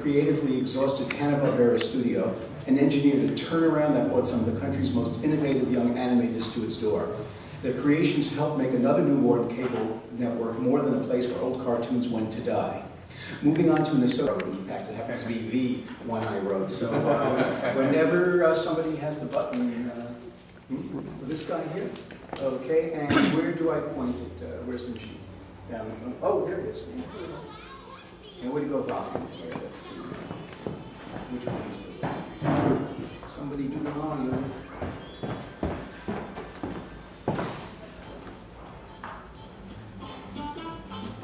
creatively exhausted Hanna-Barbera studio and engineered a turnaround that brought some of the country's most innovative young animators to its door. Their creations helped make another newborn cable network more than a place where old cartoons went to die. Moving on to Minnesota, in fact, it happens to be the one I wrote. So whenever somebody has the button, this guy here, okay, and where do I point it? Where's the machine? Down. Oh, there it is. And where do you go volume? Let's see. Which one is the somebody do the volume.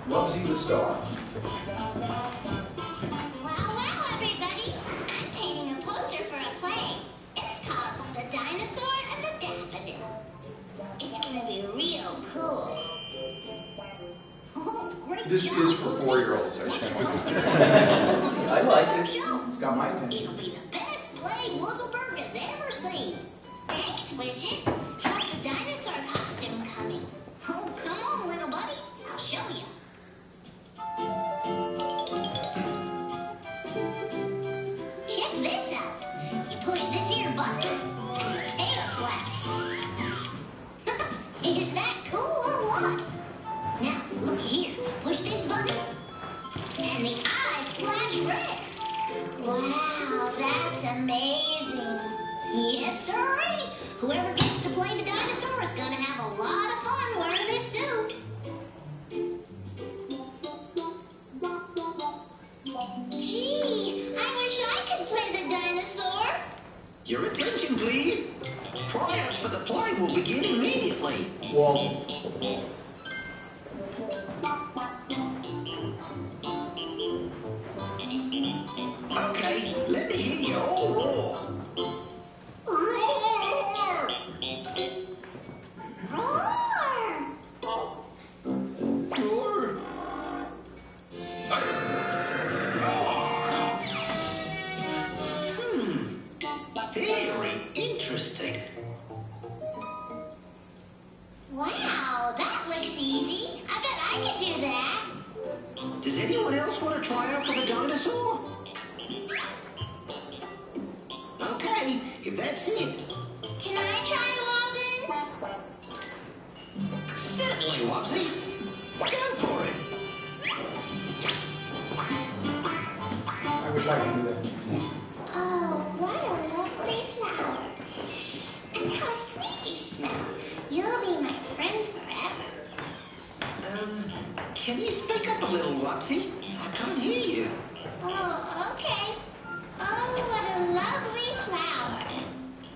Wubbzy the star. Wow, everybody! I'm painting a poster for a play. It's called The Dinosaur and the Daffodil. It's gonna be real cool. Oh, great This job, is for Wubbzy. 4-year-olds, I like it. It's got my attention. It'll be the best play Wuzzleberg has ever seen. Thanks, Widget. How's the dinosaur costume coming? Oh, come on, little buddy. I'll show you. Check this out. You push this here button, and the tail flaps. Is that cool or what? Now, look here. Push this button, and the eyes flash red. Wow, that's amazing. Yes, sirree. Whoever gets to play the dinosaur is gonna have a lot of fun wearing this suit. Gee, I wish I could play the dinosaur. Your attention, please. Tryouts for the play will begin immediately. Walt. Okay, let me hear you all roar. Roar! Roar! Roar! Very interesting. Wow, that looks easy. I bet I could do that. Does anyone else want to try out for the dinosaur? Okay, if that's it. Can I try, Walden? Certainly, Wubbzy. Go for it. I wish I could do that. Oh, what a lovely flower. And how sweet you smell. You'll be my friend forever. Can you speak up a little, Wubbzy? I can't hear you. Oh, okay. Oh, what a lovely flower.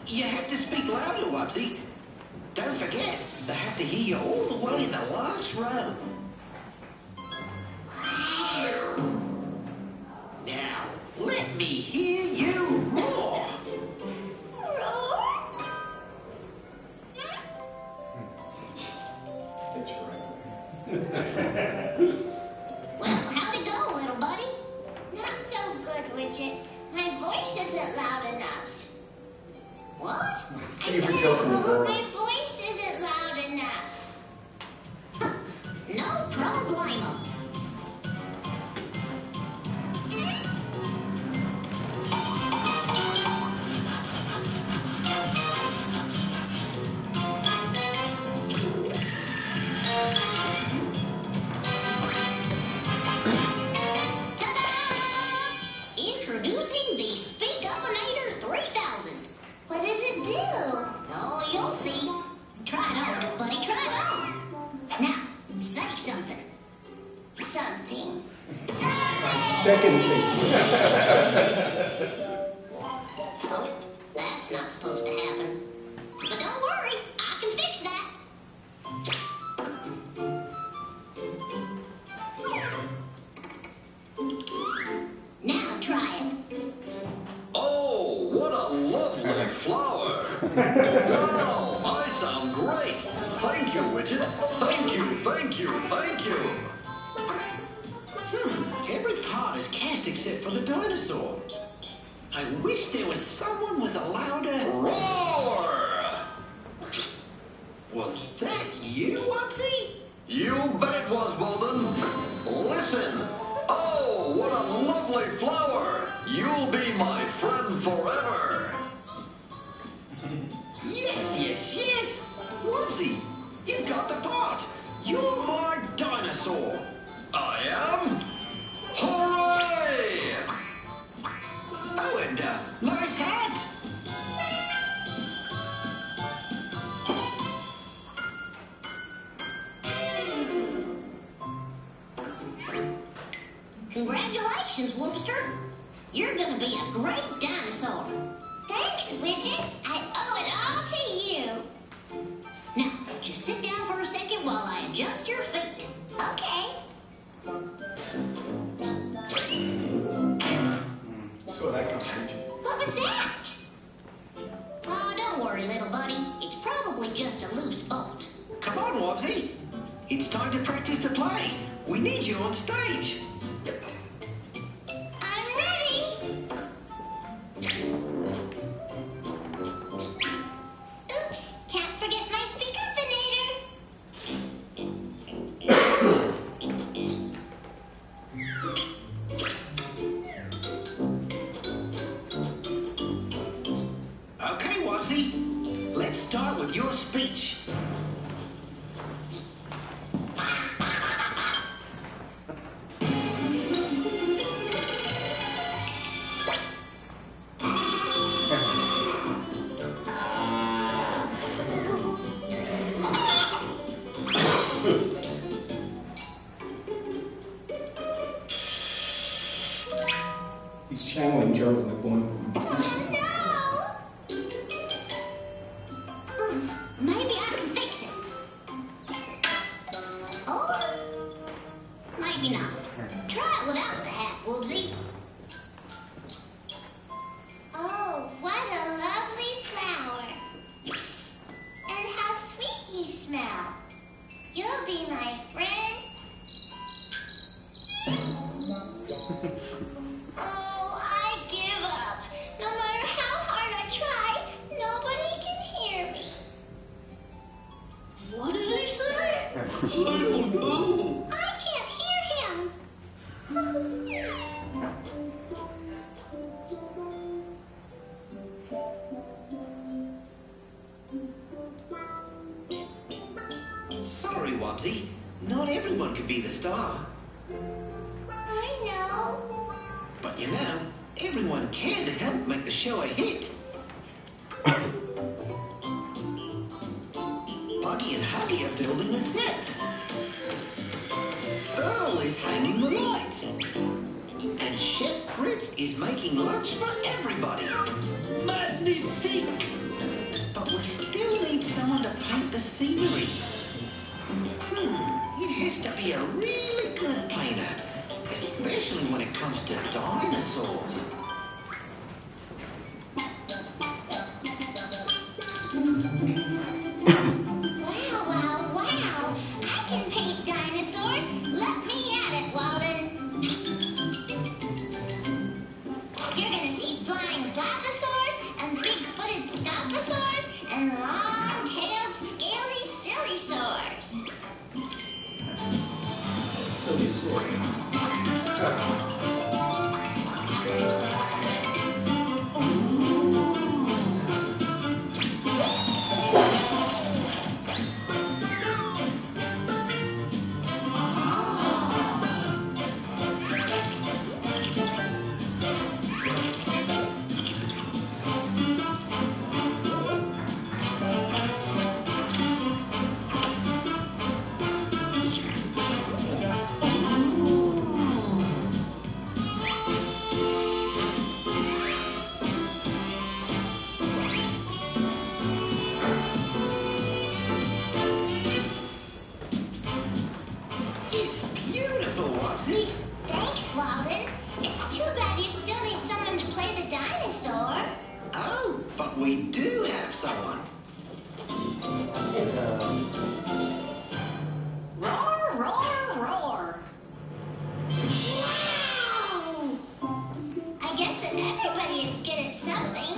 You have to speak louder, Wubbzy. Don't forget, they have to hear you all the way in the last row. Wow. Now, let me hear you roar. Roar? That's right. Well, how'd it go, little buddy? Not so good, Widget. My voice isn't loud enough. What? Favorite joke in the world. My voice isn't loud enough. No problemo. Introducing the Speak-Upinator 3000. What does it do? Oh, you'll see. Try it on, little buddy. Try it on. Now, say something. Something. Second thing. Oh, that's not supposed to happen. But don't worry, I can fix that. Now try it. Oh, what a lovely flower. Wow, I sound great. Thank you, Widget. Thank you, thank you, thank you. Every part is cast except for the dinosaur. I wish there was someone with a louder roar. Was that you, Wubbzy? You bet it was, Walden. Listen. Oh, what a lovely flower. Wubbzy, you've got the part. You're my dinosaur. I am. Hooray! Oh, and nice hat. Congratulations, Whoopster. You're gonna be a great dinosaur. Thanks, Widget. I owe it all to you. Now, just sit down for a second while I adjust your feet. Okay. So that comes. What was that? Oh, don't worry, little buddy. It's probably just a loose bolt. Come on, Wubbzy. It's time to practice to play. We need you on stage. I'm ready. Oops, can't forget my speak-upinator. Okay, Wubbzy. Let's start with your speech. He's channeling Gerald McBoyne. Oh, no! Maybe I can fix it. Or maybe not. Try it without the hat, Wubbzy. Oh, what a lovely flower. And how sweet you smell. You'll be my friend. Oh, I give up. No matter how hard I try, nobody can hear me. What did he say? I don't know. I can't hear him. Sorry, Wubbzy. Not everyone could be the star. I know. But you know, everyone can help make the show a hit. Buggy and Huggy are building the sets. Earl is hanging the lights. And Chef Fritz is making lunch for everybody. Magnifique! But we still need someone to paint the scenery. It has to be a really good painter. Especially when it comes to dinosaurs. Wow, wow, wow. I can paint dinosaurs. Let me at it, Walden. You're gonna see flying flaposaurs and big-footed stomposaurs and long-tailed scaly silly-saurs. Silly sword. It's beautiful, Wubbzy. Thanks, Walden. It's too bad you still need someone to play the dinosaur. Oh, but we do have someone. Roar, roar, roar. Wow! I guess that everybody is good at something.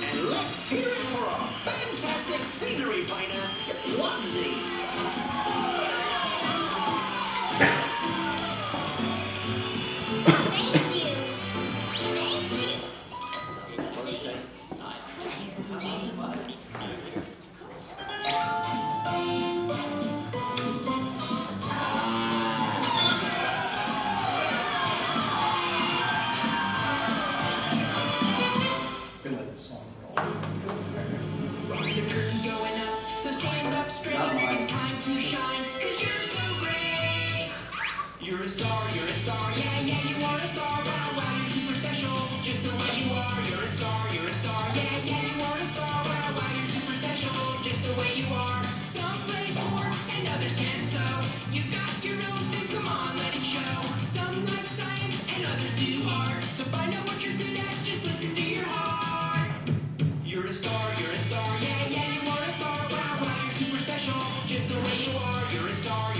And let's hear it for our fantastic scenery painter, Wubbzy. just the way you are. You're a star,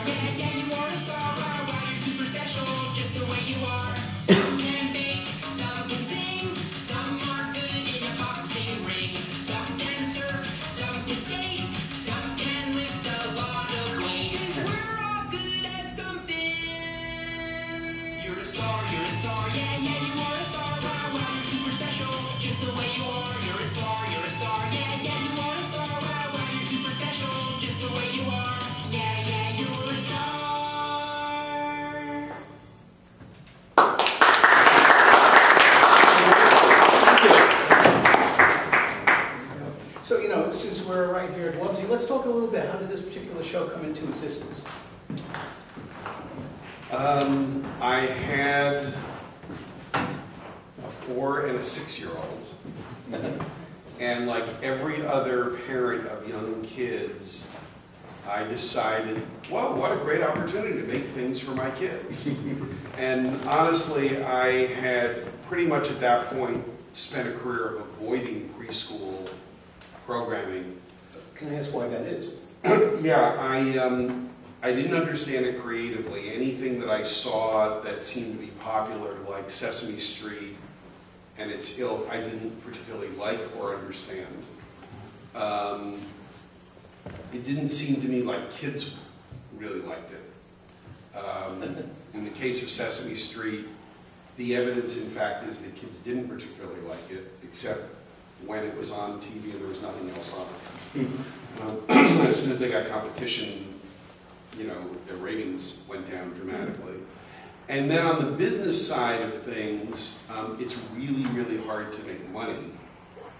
yeah, yeah, you are a star. Wow, wow, you're super special, just the way you are. Some can bake, some can sing, some are good in a boxing ring. Some can surf, some can skate, some can lift a lot of weight. 'Cause we're all good at something. You're a star, yeah, yeah, you are a star. Wow, wow, you're super special, just the way you are. You're a star, yeah, yeah, you are a star. Wow, wow, you're super special, just the way you are. Yeah, yeah, you're a star. So, you know, since we're right here at Wubbzy, let's talk a little bit. How did this particular show come into existence? I had a 4- and a 6-year-old, and like every other parent of young kids, I decided, whoa, what a great opportunity to make things for my kids. And honestly, I had pretty much at that point spent a career of avoiding preschool programming. Can I ask why that is? Yeah, I didn't understand it creatively. Anything that I saw that seemed to be popular, like Sesame Street and its ilk, I didn't particularly like or understand. It didn't seem to me like kids really liked it. In the case of Sesame Street, the evidence, in fact, is that kids didn't particularly like it, except when it was on TV and there was nothing else on it. As soon as they got competition, you know, their ratings went down dramatically. And then on the business side of things, it's really, really hard to make money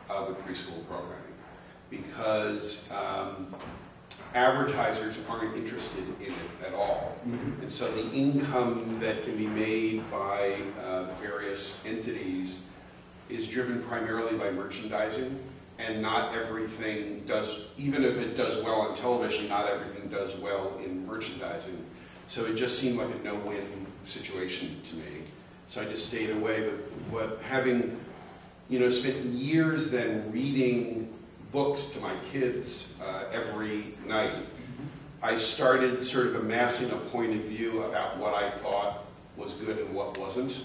with preschool programming because advertisers aren't interested in it at all. And so the income that can be made by the various entities is driven primarily by merchandising, and not everything does, even if it does well on television, not everything does well in merchandising. So it just seemed like a no-win situation to me. So I just stayed away. But having, you know, spent years then reading books to my kids every night, I started sort of amassing a point of view about what I thought was good and what wasn't.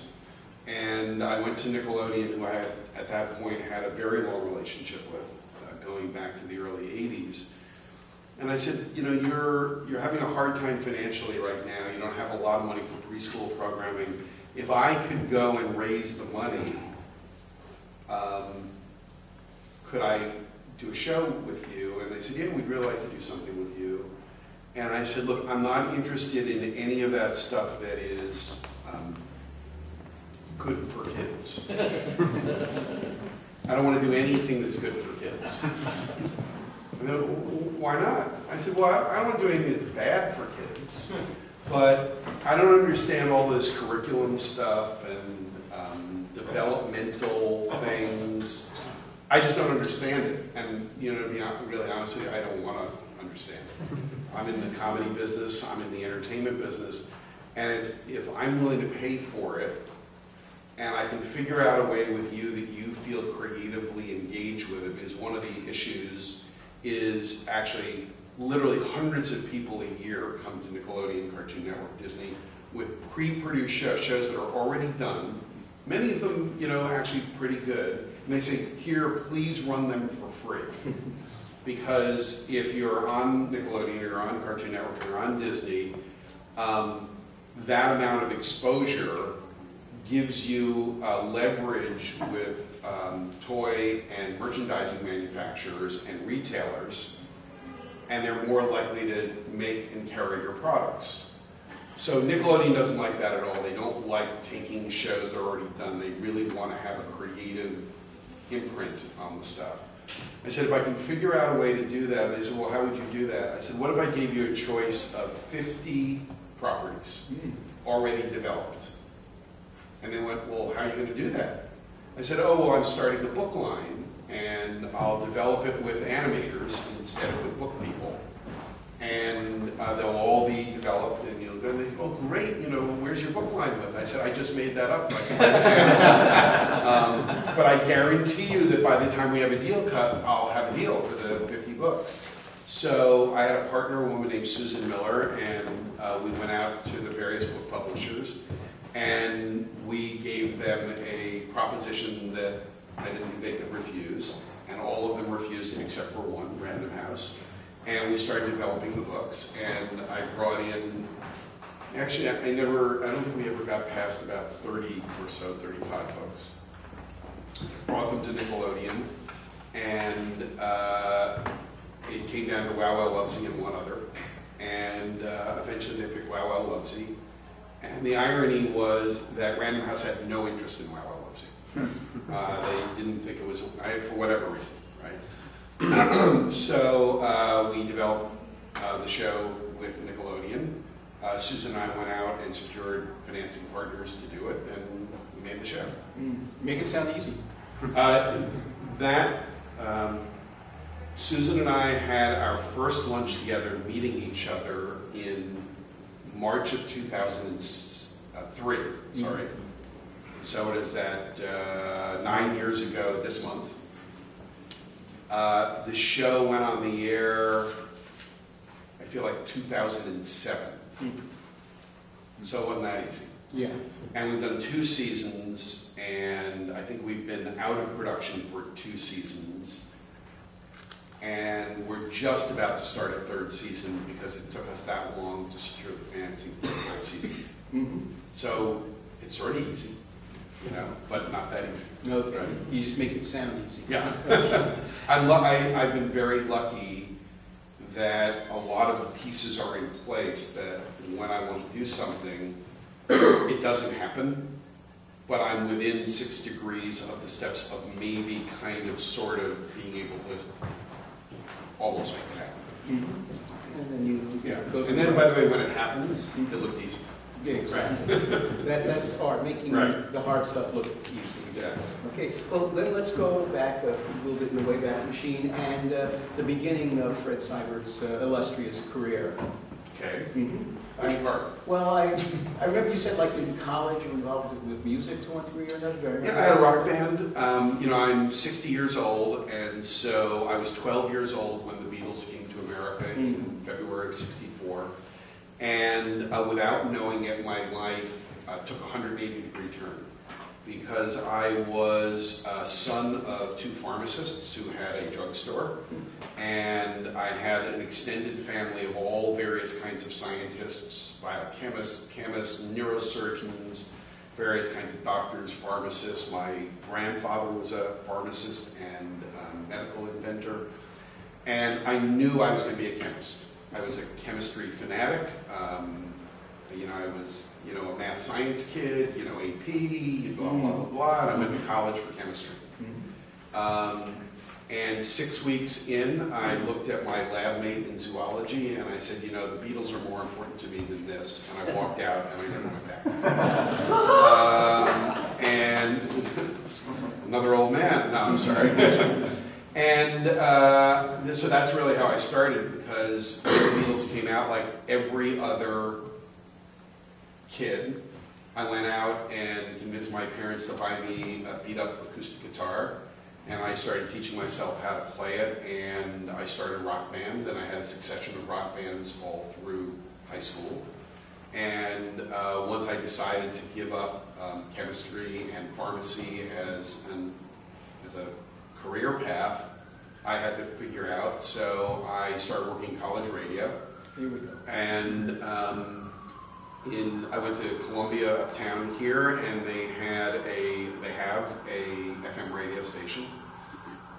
And I went to Nickelodeon, who I had, at that point, had a very long relationship with, going back to the early 80s. And I said, you know, you're having a hard time financially right now. You don't have a lot of money for preschool programming. If I could go and raise the money, could I do a show with you? And they said, yeah, we'd really like to do something with you. And I said, look, I'm not interested in any of that stuff that is good for kids. I don't want to do anything that's good for kids. And then, why not? I said, well, I don't want to do anything that's bad for kids, but I don't understand all this curriculum stuff and developmental things. I just don't understand it. And, you know, to be really honest with you, I don't want to understand it. I'm in the comedy business, I'm in the entertainment business, and if I'm willing to pay for it, and I can figure out a way with you that you feel creatively engaged with it, because one of the issues is actually literally hundreds of people a year come to Nickelodeon, Cartoon Network, Disney, with pre-produced shows that are already done, many of them, you know, actually pretty good, and they say, here, please run them for free. Because if you're on Nickelodeon, or you're on Cartoon Network, or you're on Disney, that amount of exposure gives you leverage with toy and merchandising manufacturers and retailers, and they're more likely to make and carry your products. So Nickelodeon doesn't like that at all. They don't like taking shows that are already done. They really want to have a creative imprint on the stuff. I said, if I can figure out a way to do that, and they said, well, how would you do that? I said, what if I gave you a choice of 50 properties already developed? And they went, well, how are you going to do that? I said, oh, well, I'm starting a book line, and I'll develop it with animators instead of with book people. And they'll all be developed, and you'll go, oh, great, you know, where's your book line with? I said, I just made that up. But I guarantee you that by the time we have a deal cut, I'll have a deal for the 50 books. So I had a partner, a woman named Susan Miller, and we went out to the various book publishers, and we gave them a proposition that I didn't think they could refuse, and all of them refused it except for one, Random House. And we started developing the books, and I brought in, actually I don't think we ever got past about 30 or so, 35 books. Brought them to Nickelodeon, and it came down to Wow Wow Wubbzy and one other, and eventually they picked Wow Wow Wubbzy. And the irony was that Random House had no interest in Wow Wow Wubbzy. They didn't think it was, for whatever reason, right? So we developed the show with Nickelodeon. Susan and I went out and secured financing partners to do it, and we made the show. Make it sound easy. Susan and I had our first lunch together, meeting each other in March of 2003, sorry. So it is that 9 years ago this month. The show went on the air, I feel like 2007. So it wasn't that easy. Yeah. And we've done 2 seasons, and I think we've been out of production for 2 seasons. And we're just about to start a 3rd season because it took us that long to secure the financing for the 3rd season. So it's sort of easy, you know, but not that easy. Okay. Right? You just make it sound easy. Yeah. I've been very lucky that a lot of the pieces are in place that when I want to do something, it doesn't happen, but I'm within 6 degrees of the steps of maybe kind of sort of being able to almost make it happen. And then you go And then, by the way, when it happens, it looked easy. Yeah, exactly. That's art, making the hard stuff look easy. Exactly. Okay, well, then let's go back a little bit in the Wayback Machine and the beginning of Fred Seibert's illustrious career. Okay. Which part? Well, I remember you said like in college you were involved with music to one degree or another. Yeah, I had a rock band. You know, I'm 60 years old, and so I was 12 years old when the Beatles came to America in February of '64. And without knowing it, my life took a 180-degree turn because I was a son of 2 pharmacists who had a drugstore, and I had an extended family of all various kinds of scientists, biochemists, chemists, neurosurgeons, various kinds of doctors, pharmacists. My grandfather was a pharmacist and medical inventor, and I knew I was going to be a chemist. I was a chemistry fanatic. You know, I was, you know, a math science kid, you know, AP, blah, blah, blah, blah, and I went to college for chemistry. And 6 weeks in, I looked at my lab mate in zoology, and I said, you know, the Beatles are more important to me than this. And I walked out, and I never went back. And another old man. No, I'm sorry. And so that's really how I started, because when the Beatles came out, like every other kid, I went out and convinced my parents to buy me a beat-up acoustic guitar, and I started teaching myself how to play it, and I started a rock band, and I had a succession of rock bands all through high school. And once I decided to give up chemistry and pharmacy as a career path, I had to figure out, so I started working college radio. Here we go. And I went to Columbia uptown here, and they have a FM radio station.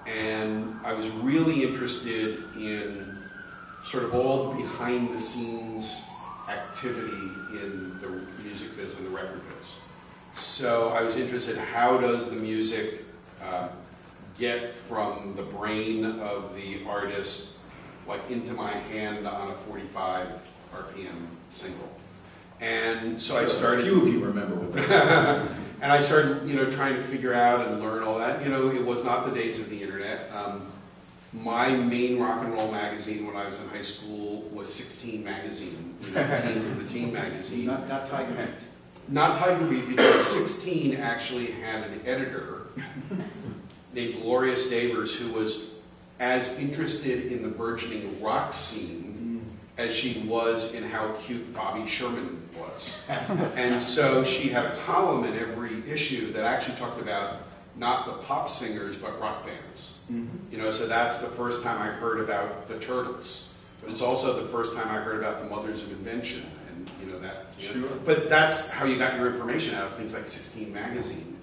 And I was really interested in sort of all the behind the scenes activity in the music biz and the record biz. So I was interested in how does the music get from the brain of the artist like into my hand on a 45 RPM single. And so I started. A few of you remember what that was. And I started, you know, trying to figure out and learn all that. You know, it was not the days of the internet. My main rock and roll magazine when I was in high school was 16 magazine, you know, the teen magazine. Not Tiger Beat. Not Tiger Beat, because 16 actually had an editor named Gloria Stavers, who was as interested in the burgeoning rock scene as she was in how cute Bobby Sherman was. And so she had a column in every issue that actually talked about not the pop singers, but rock bands. You know, so that's the first time I heard about the Turtles. But it's also the first time I heard about the Mothers of Invention, and you know that. You know. But that's how you got your information out of things like 16 Magazine.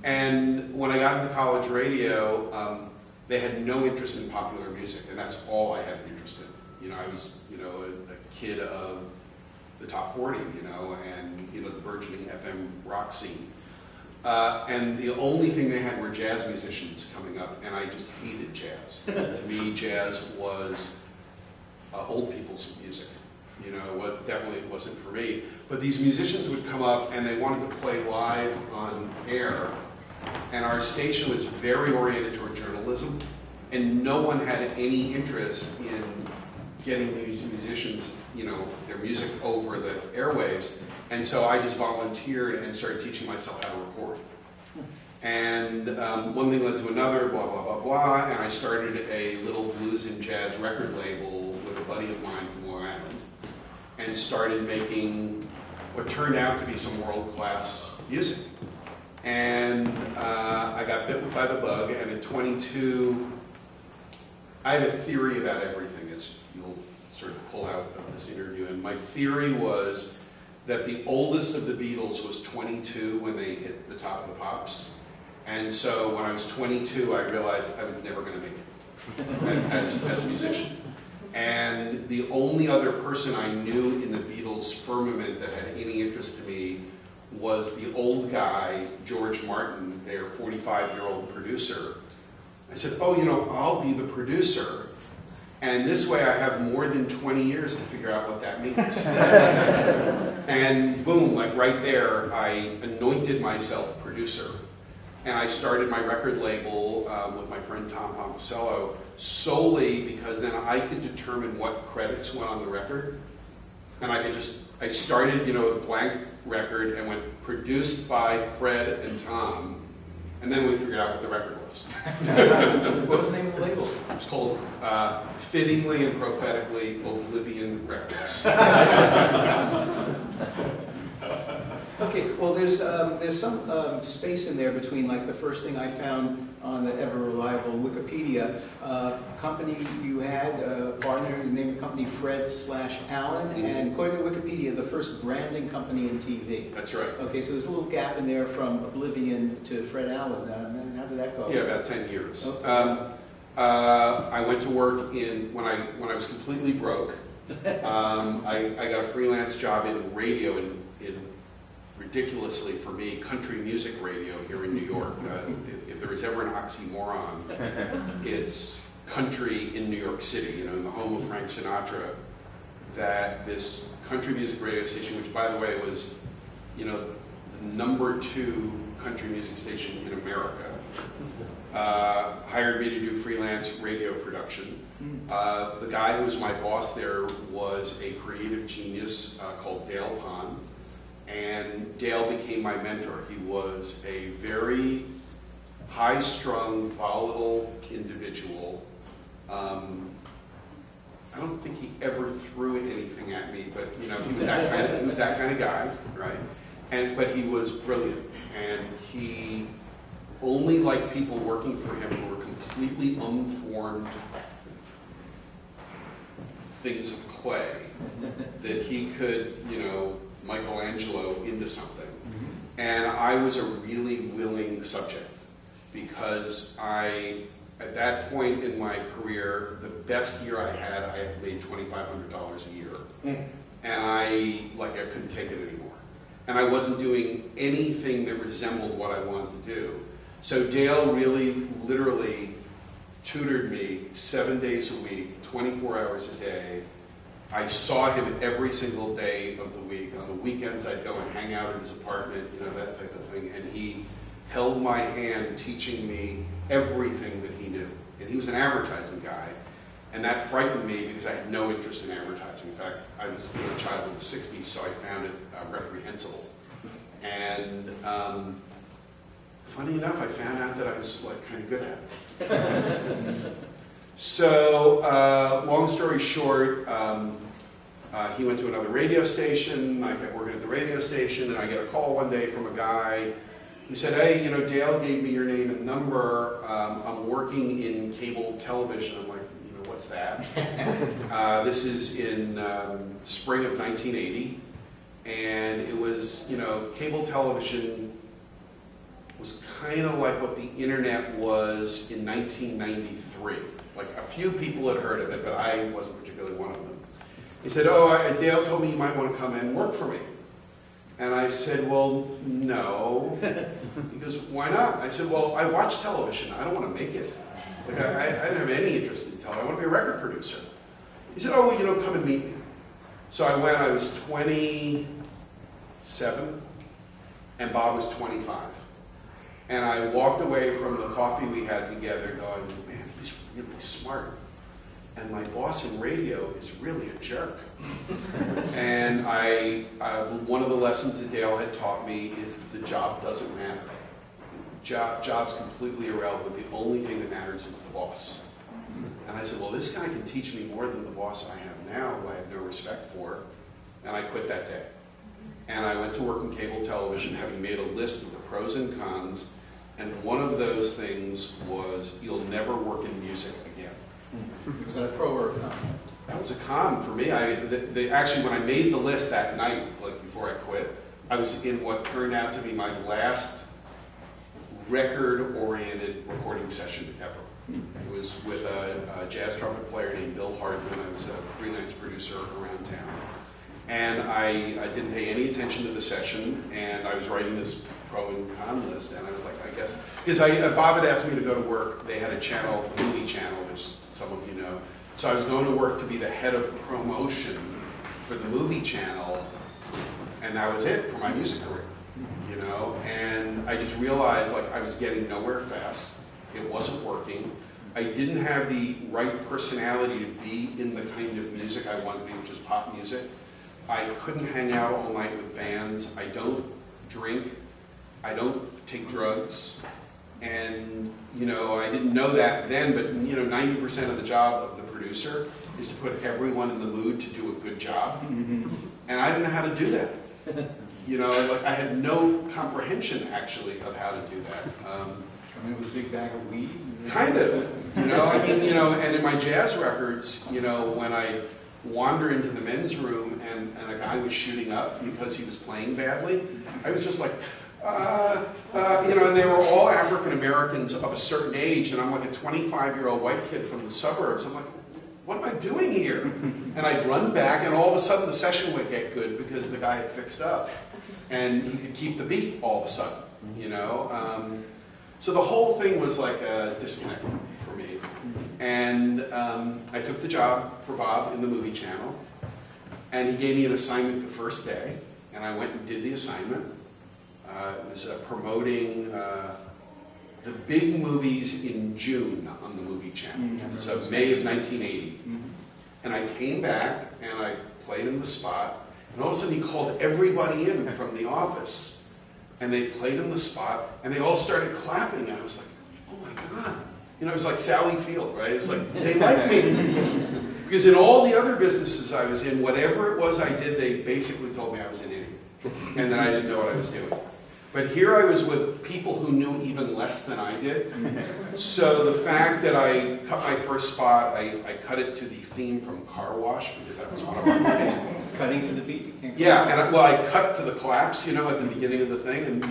And when I got into college radio, they had no interest in popular music, and that's all I had an interest in. You know, I was, you know, a kid of the top 40, you know, and you know the burgeoning FM rock scene. And the only thing they had were jazz musicians coming up, and I just hated jazz. To me, jazz was old people's music. You know, it definitely wasn't for me. But these musicians would come up, and they wanted to play live on air. And our station was very oriented toward journalism, and no one had any interest in getting these musicians, you know, their music over the airwaves. And so I just volunteered and started teaching myself how to record. And one thing led to another, blah, blah, blah, blah, and I started a little blues and jazz record label with a buddy of mine from Long Island, and started making what turned out to be some world-class music. And I got bit by the bug, and at 22, I have a theory about everything, as you'll sort of pull out of this interview. And my theory was that the oldest of the Beatles was 22 when they hit the top of the pops. And so when I was 22, I realized I was never going to make it as a musician. And the only other person I knew in the Beatles firmament that had any interest to me was the old guy, George Martin, their 45-year-old producer. I said, oh, you know, I'll be the producer. And this way I have more than 20 years to figure out what that means. And boom, like right there, I anointed myself producer. And I started my record label with my friend Tom Pomposello solely because then I could determine what credits went on the record. And I started, you know, with a blank record and went produced by Fred and Tom. And then we figured out what the record was. What was the name of the label? It was called, fittingly and prophetically, Oblivion Records. Okay, well, there's some space in there between like the first thing I found on the ever reliable Wikipedia company you had, partner, you named the company Fred/Allen, and according to Wikipedia, the first branding company in TV. That's right. Okay, so there's a little gap in there from Oblivion to Fred Allen. How did that go? Yeah, about 10 years. Okay. I went to work when I was completely broke. I got a freelance job in radio in ridiculously for me, country music radio here in New York. If there was ever an oxymoron, it's country in New York City, you know, in the home of Frank Sinatra, that this country music radio station, which by the way was, you know, the #2 country music station in America, hired me to do freelance radio production. The guy who was my boss there was a creative genius called Dale Pond. And Dale became my mentor. He was a very high-strung, volatile individual. I don't think he ever threw anything at me, but you know, he was that kind of guy, right? But he was brilliant, and he only liked people working for him who were completely unformed things of clay that he could, you know, Michelangelo into something. And I was a really willing subject because at that point in my career, the best year I had made $2,500 a year. And I couldn't take it anymore. And I wasn't doing anything that resembled what I wanted to do. So Dale really, literally tutored me 7 days a week, 24 hours a day. I saw him every single day of the week. On the weekends, I'd go and hang out at his apartment, you know, that type of thing. And he held my hand, teaching me everything that he knew. And he was an advertising guy. And that frightened me because I had no interest in advertising. In fact, I was a child of the 60s, so I found it reprehensible. And funny enough, I found out that I was kind of good at it. So, long story short, he went to another radio station. I kept working at the radio station, and I get a call one day from a guy who said, "Hey, you know, Dale gave me your name and number. I'm working in cable television." I'm like, "You know, what's that?" This is in spring of 1980, and it was, you know, cable television was kind of like what the internet was in 1993. Like, a few people had heard of it, but I wasn't particularly one of them. He said, "Oh, Dale told me you might want to come and work for me." And I said, "Well, no." He goes, "Why not?" I said, "Well, I watch television. I don't want to make it. Like, I don't have any interest in television. I want to be a record producer." He said, "Oh, well, you know, come and meet me." So I went. I was 27, and Bob was 25. And I walked away from the coffee we had together going, "Man, he's really smart. And my boss in radio is really a jerk." And one of the lessons that Dale had taught me is that the job doesn't matter. Job's completely irrelevant. The only thing that matters is the boss. And I said, "Well, this guy can teach me more than the boss I have now, who I have no respect for." And I quit that day. And I went to work in cable television, having made a list of the pros and cons. And one of those things was, you'll never work in music again. Was that a pro or a con? That was a con for me. Actually, when I made the list that night, like before I quit, I was in what turned out to be my last record-oriented recording session ever. It was with a jazz trumpet player named Bill Hardman. I was a freelance producer around town. And I didn't pay any attention to the session, and I was writing this pro and con list, and I was like, I guess, because Bob had asked me to go to work. They had a channel, the movie channel, which some of you know. So I was going to work to be the head of promotion for the movie channel, and that was it for my music career, you know? And I just realized, like, I was getting nowhere fast. It wasn't working. I didn't have the right personality to be in the kind of music I wanted to be, which is pop music. I couldn't hang out all night with bands. I don't drink. I don't take drugs. And, you know, I didn't know that then, but, you know, 90% of the job of the producer is to put everyone in the mood to do a good job. And I didn't know how to do that. You know, like, I had no comprehension, actually, of how to do that. Coming with a big bag of weed? Kind of. You know, I mean, you know, and in my jazz records, you know, when I wander into the men's room and a guy was shooting up because he was playing badly, I was just like, you know, and they were all African Americans of a certain age, and I'm like a 25-year-old white kid from the suburbs. I'm like, what am I doing here? And I'd run back, and all of a sudden the session would get good because the guy had fixed up, and he could keep the beat all of a sudden, you know? So the whole thing was like a disconnect for me. And I took the job for Bob in the movie channel, and he gave me an assignment the first day, and I went and did the assignment. It was promoting the big movies in June on the movie channel. So May of 1980. And I came back and I played in the spot, and all of a sudden he called everybody in from the office, and they played in the spot, and they all started clapping, and I was like, oh my God. You know, it was like Sally Field, right? It was like, they like me. Because in all the other businesses I was in, whatever it was I did, they basically told me I was an idiot, and that I didn't know what I was doing. But here I was with people who knew even less than I did. So the fact that I cut my first spot, I cut it to the theme from Car Wash, because that was one of our movies. Cutting to the beat? You can't Yeah, and I cut to the claps, you know, at the beginning of the thing, and it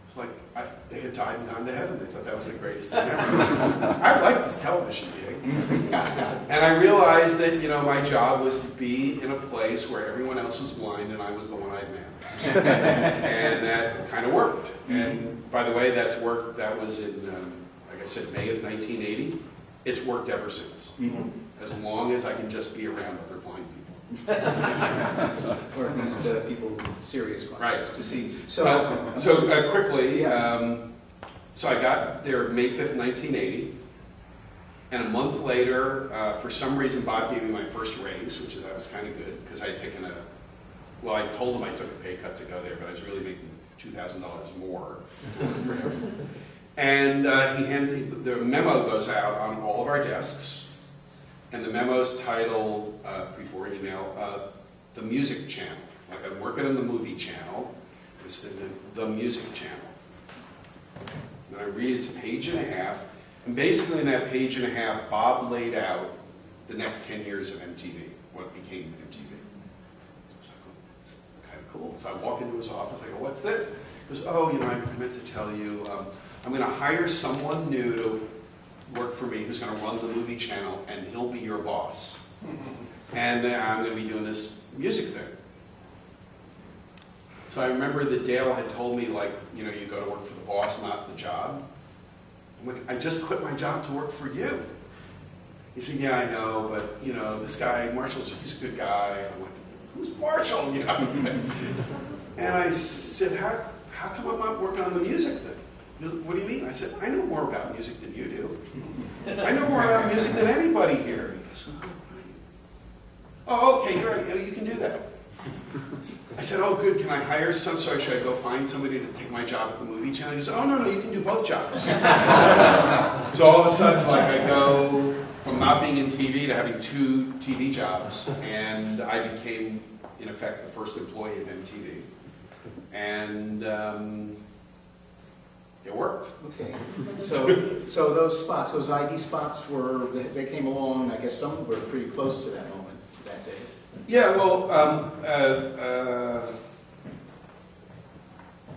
was like, they had died and gone to heaven. They thought that was the greatest thing ever. I like this television gig. And I realized that, you know, my job was to be in a place where everyone else was blind and I was the one I'd manage. And that kind of worked. And by the way, that was in, like I said, May of 1980. It's worked ever since. As long as I can just be around other blind people. Or at least people with serious questions, right. To see. Quickly, so I got there May 5th, 1980, and a month later, for some reason, Bob gave me my first raise, which that was kind of good, because I had taken I told him I took a pay cut to go there, but I was really making $2,000 more. And the memo goes out on all of our desks, and the memo's titled, before email, the music channel. Like I'm working on the movie channel, it's the music channel. And I read it's a page and a half, and basically in that page and a half, Bob laid out the next 10 years of MTV, what became MTV. So I go, it's kind of cool. So I walk into his office, I go, what's this? He goes, oh, you know, I meant to tell you, I'm going to hire someone new to work for me who's going to run the movie channel, and he'll be your boss. And then I'm going to be doing this music thing. So I remember that Dale had told me, like, you know, you go to work for the boss, not the job. I'm like, I just quit my job to work for you. He said, yeah, I know, but, you know, this guy, Marshall's, he's a good guy. And I'm like, who's Marshall? You know? And I said, how come I'm not working on the music thing? What do you mean? I said, I know more about music than you do. I know more about music than anybody here. He goes, oh, okay, you're right. You can do that. I said, oh, good. Can I hire some? So should I go find somebody to take my job at the movie channel? He goes, oh, no, you can do both jobs. So all of a sudden, like, I go from not being in TV to having 2 TV jobs, and I became, in effect, the first employee of MTV. And it worked. Okay. So those spots, those ID spots they came along, I guess some were pretty close to that moment, that day. Yeah, well,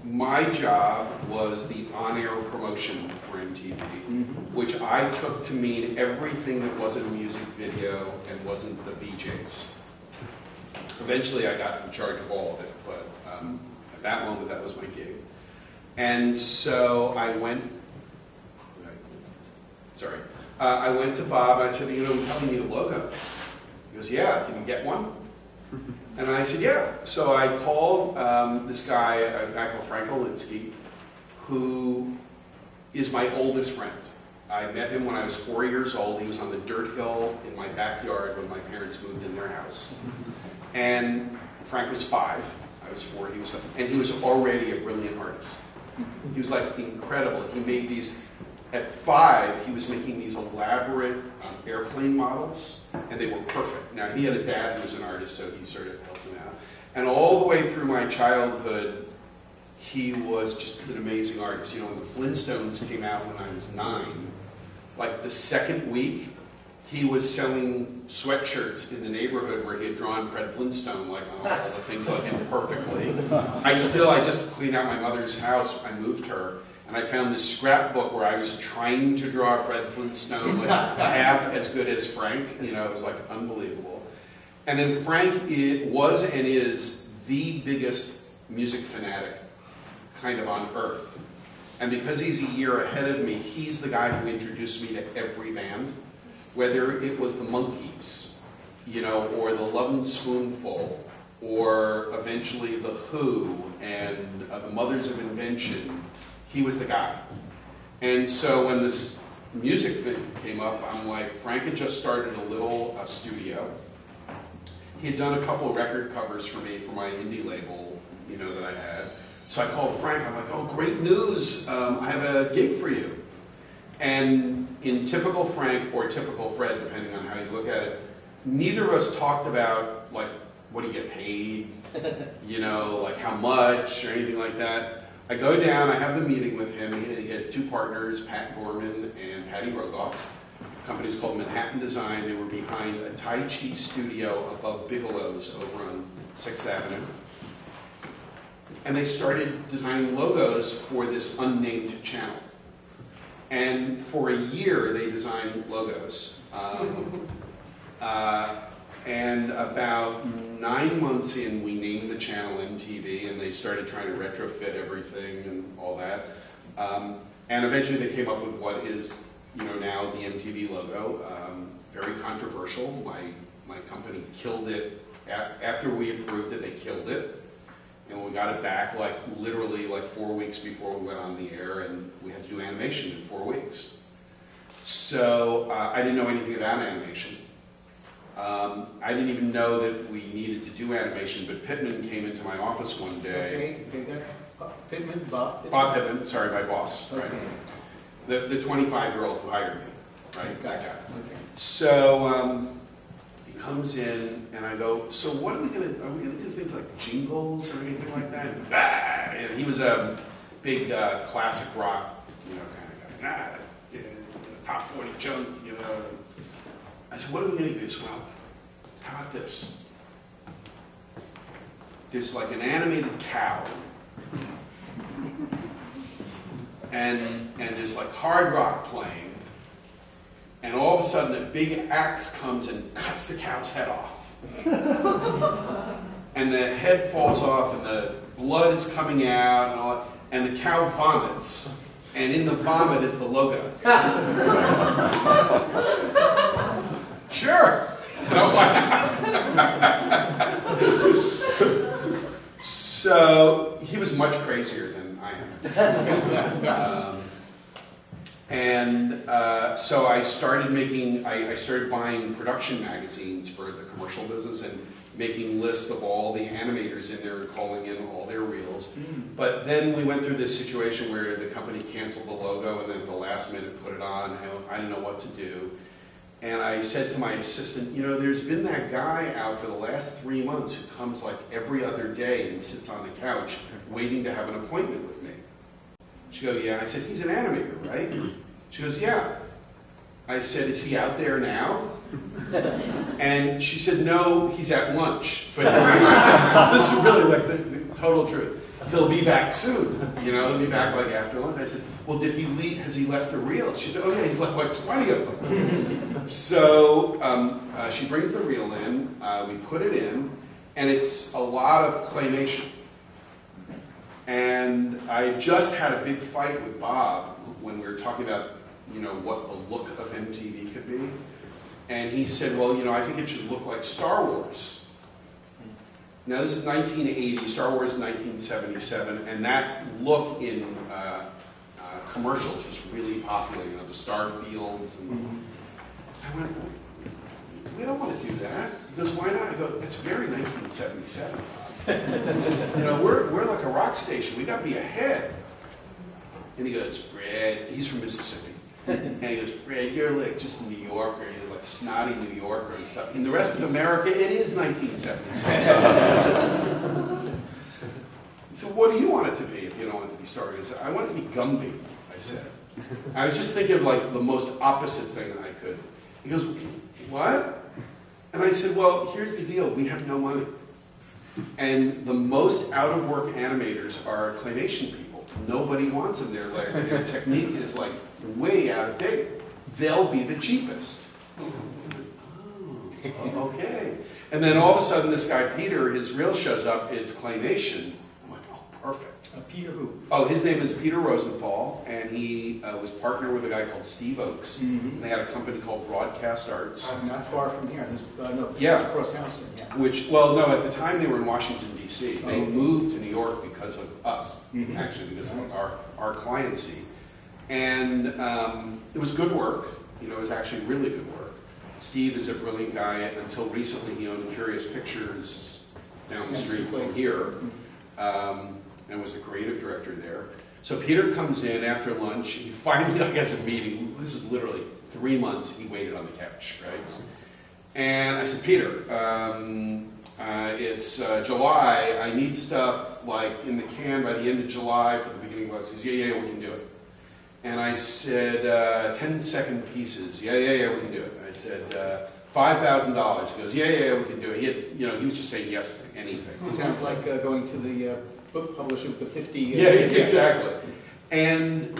my job was the on-air promotion for MTV, which I took to mean everything that wasn't a music video and wasn't the VJs. Eventually I got in charge of all of it, but at that moment that was my gig. And so I went to Bob and I said, you know, we probably need a logo. He goes, yeah, can you get one? And I said, yeah. So I called this guy, a guy called Frank Olinsky, who is my oldest friend. I met him when I was 4 years old. He was on the dirt hill in my backyard when my parents moved in their house. And Frank was 5, I was 4, and he was already a brilliant artist. He was like incredible. He made these, at 5, he was making these elaborate airplane models, and they were perfect. Now, he had a dad who was an artist, so he sort of helped him out. And all the way through my childhood, he was just an amazing artist. You know, when the Flintstones came out when I was 9, like the second week, he was selling sweatshirts in the neighborhood where he had drawn Fred Flintstone, like on all the things like him perfectly. I just cleaned out my mother's house. I moved her. And I found this scrapbook where I was trying to draw Fred Flintstone like half as good as Frank. You know, it was like unbelievable. And then Frank was and is the biggest music fanatic kind of on earth. And because he's a year ahead of me, he's the guy who introduced me to every band, whether it was the Monkees, you know, or the Lovin' Spoonful, or eventually the Who and the Mothers of Invention. He was the guy. And so when this music thing came up, I'm like, Frank had just started a little studio. He had done a couple of record covers for me for my indie label, you know, that I had. So I called Frank, I'm like, oh, great news, I have a gig for you. And in typical Frank or typical Fred, depending on how you look at it, neither of us talked about, like, what do you get paid, you know, like how much or anything like that. I go down, I have the meeting with him. He had 2 partners, Pat Gorman and Patty Rogoff. The company's called Manhattan Design. They were behind a Tai Chi studio above Bigelow's over on 6th Avenue. And they started designing logos for this unnamed channel. And for a year, they designed logos. And about 9 months in, we named the channel MTV, and they started trying to retrofit everything and all that. And eventually they came up with what is, you know, now the MTV logo. Very controversial. My company killed it. After we approved it, they killed it. And we got it back, like, literally, like 4 weeks before we went on the air, and we had to do animation in 4 weeks. So I didn't know anything about animation. I didn't even know that we needed to do animation, but Pittman came into my office one day. Okay, Pittman, Bob? Bob Pittman, sorry, my boss. Okay. Right? The 25-year-old who hired me, right? Gotcha. That guy. Okay. So he comes in, and I go, so what are we gonna do things like jingles or anything like that? And he was a big classic rock, kind of guy. Top 40 junk, I said, what are we gonna do? He said, well, how about this? There's like an animated cow, and there's like hard rock playing, and all of a sudden a big axe comes and cuts the cow's head off. And the head falls off and the blood is coming out and all that, and the cow vomits, and in the vomit is the logo. Sure. Why not? So he was much crazier than I am. So I started buying production magazines for the commercial business and making lists of all the animators in there and calling in all their reels. But then we went through this situation where the company canceled the logo and then at the last minute put it on. I didn't know what to do. And I said to my assistant, there's been that guy out for the last 3 months who comes like every other day and sits on the couch waiting to have an appointment with me. She goes, yeah. I said, he's an animator, right? She goes, yeah. I said, is he out there now? And she said, no, he's at lunch. But this is really like the total truth. He'll be back soon. He'll be back like after lunch. I said, well, did he leave? Has he left a reel? She said, oh yeah, he's left like 20 of them. So she brings the reel in, we put it in, and it's a lot of claymation. And I just had a big fight with Bob when we were talking about, what the look of MTV could be. And he said, well, I think it should look like Star Wars. Now, this is 1980, Star Wars is 1977, and that look in commercials was really popular, the star fields. And I went, we don't want to do that. He goes, why not? I go, it's very 1977. We're like a rock station. We got to be ahead. And he goes, Fred, he's from Mississippi. And he goes, Fred, you're like just a New Yorker. You're like a snotty New Yorker and stuff. In the rest of America, it is 1977. So what do you want it to be if you don't want it to be Star Wars? I want it to be Gumby, I said. I was just thinking of like the most opposite thing that I could. He goes, what? And I said, well, here's the deal. We have no money. And the most out-of-work animators are claymation people. Nobody wants them. Their technique is like way out of date. They'll be the cheapest. Oh, okay. And then all of a sudden this guy Peter, his reel shows up, it's claymation. I'm like, oh, perfect. Peter who? Oh, his name is Peter Rosenthal, and he was partnered with a guy called Steve Oakes. And they had a company called Broadcast Arts. Not far from here. No, yeah. Across Houston. Yeah. No, at the time they were in Washington, D.C. They moved to New York because of us, actually, because of our cliency. And it was good work. It was actually really good work. Steve is a brilliant guy. Until recently, he owned Curious Pictures down the street from here. And was a creative director there. So Peter comes in after lunch. He finally has a meeting. This is literally 3 months he waited on the couch, right? And I said, Peter, it's July. I need stuff like in the can by the end of July for the beginning of August. He goes, yeah, we can do it. And I said, 10-second pieces. Yeah, we can do it. I said, $5,000. He goes, yeah, we can do it. He was just saying yes to anything. It sounds like going to the book publisher with the 50. Yeah, exactly. And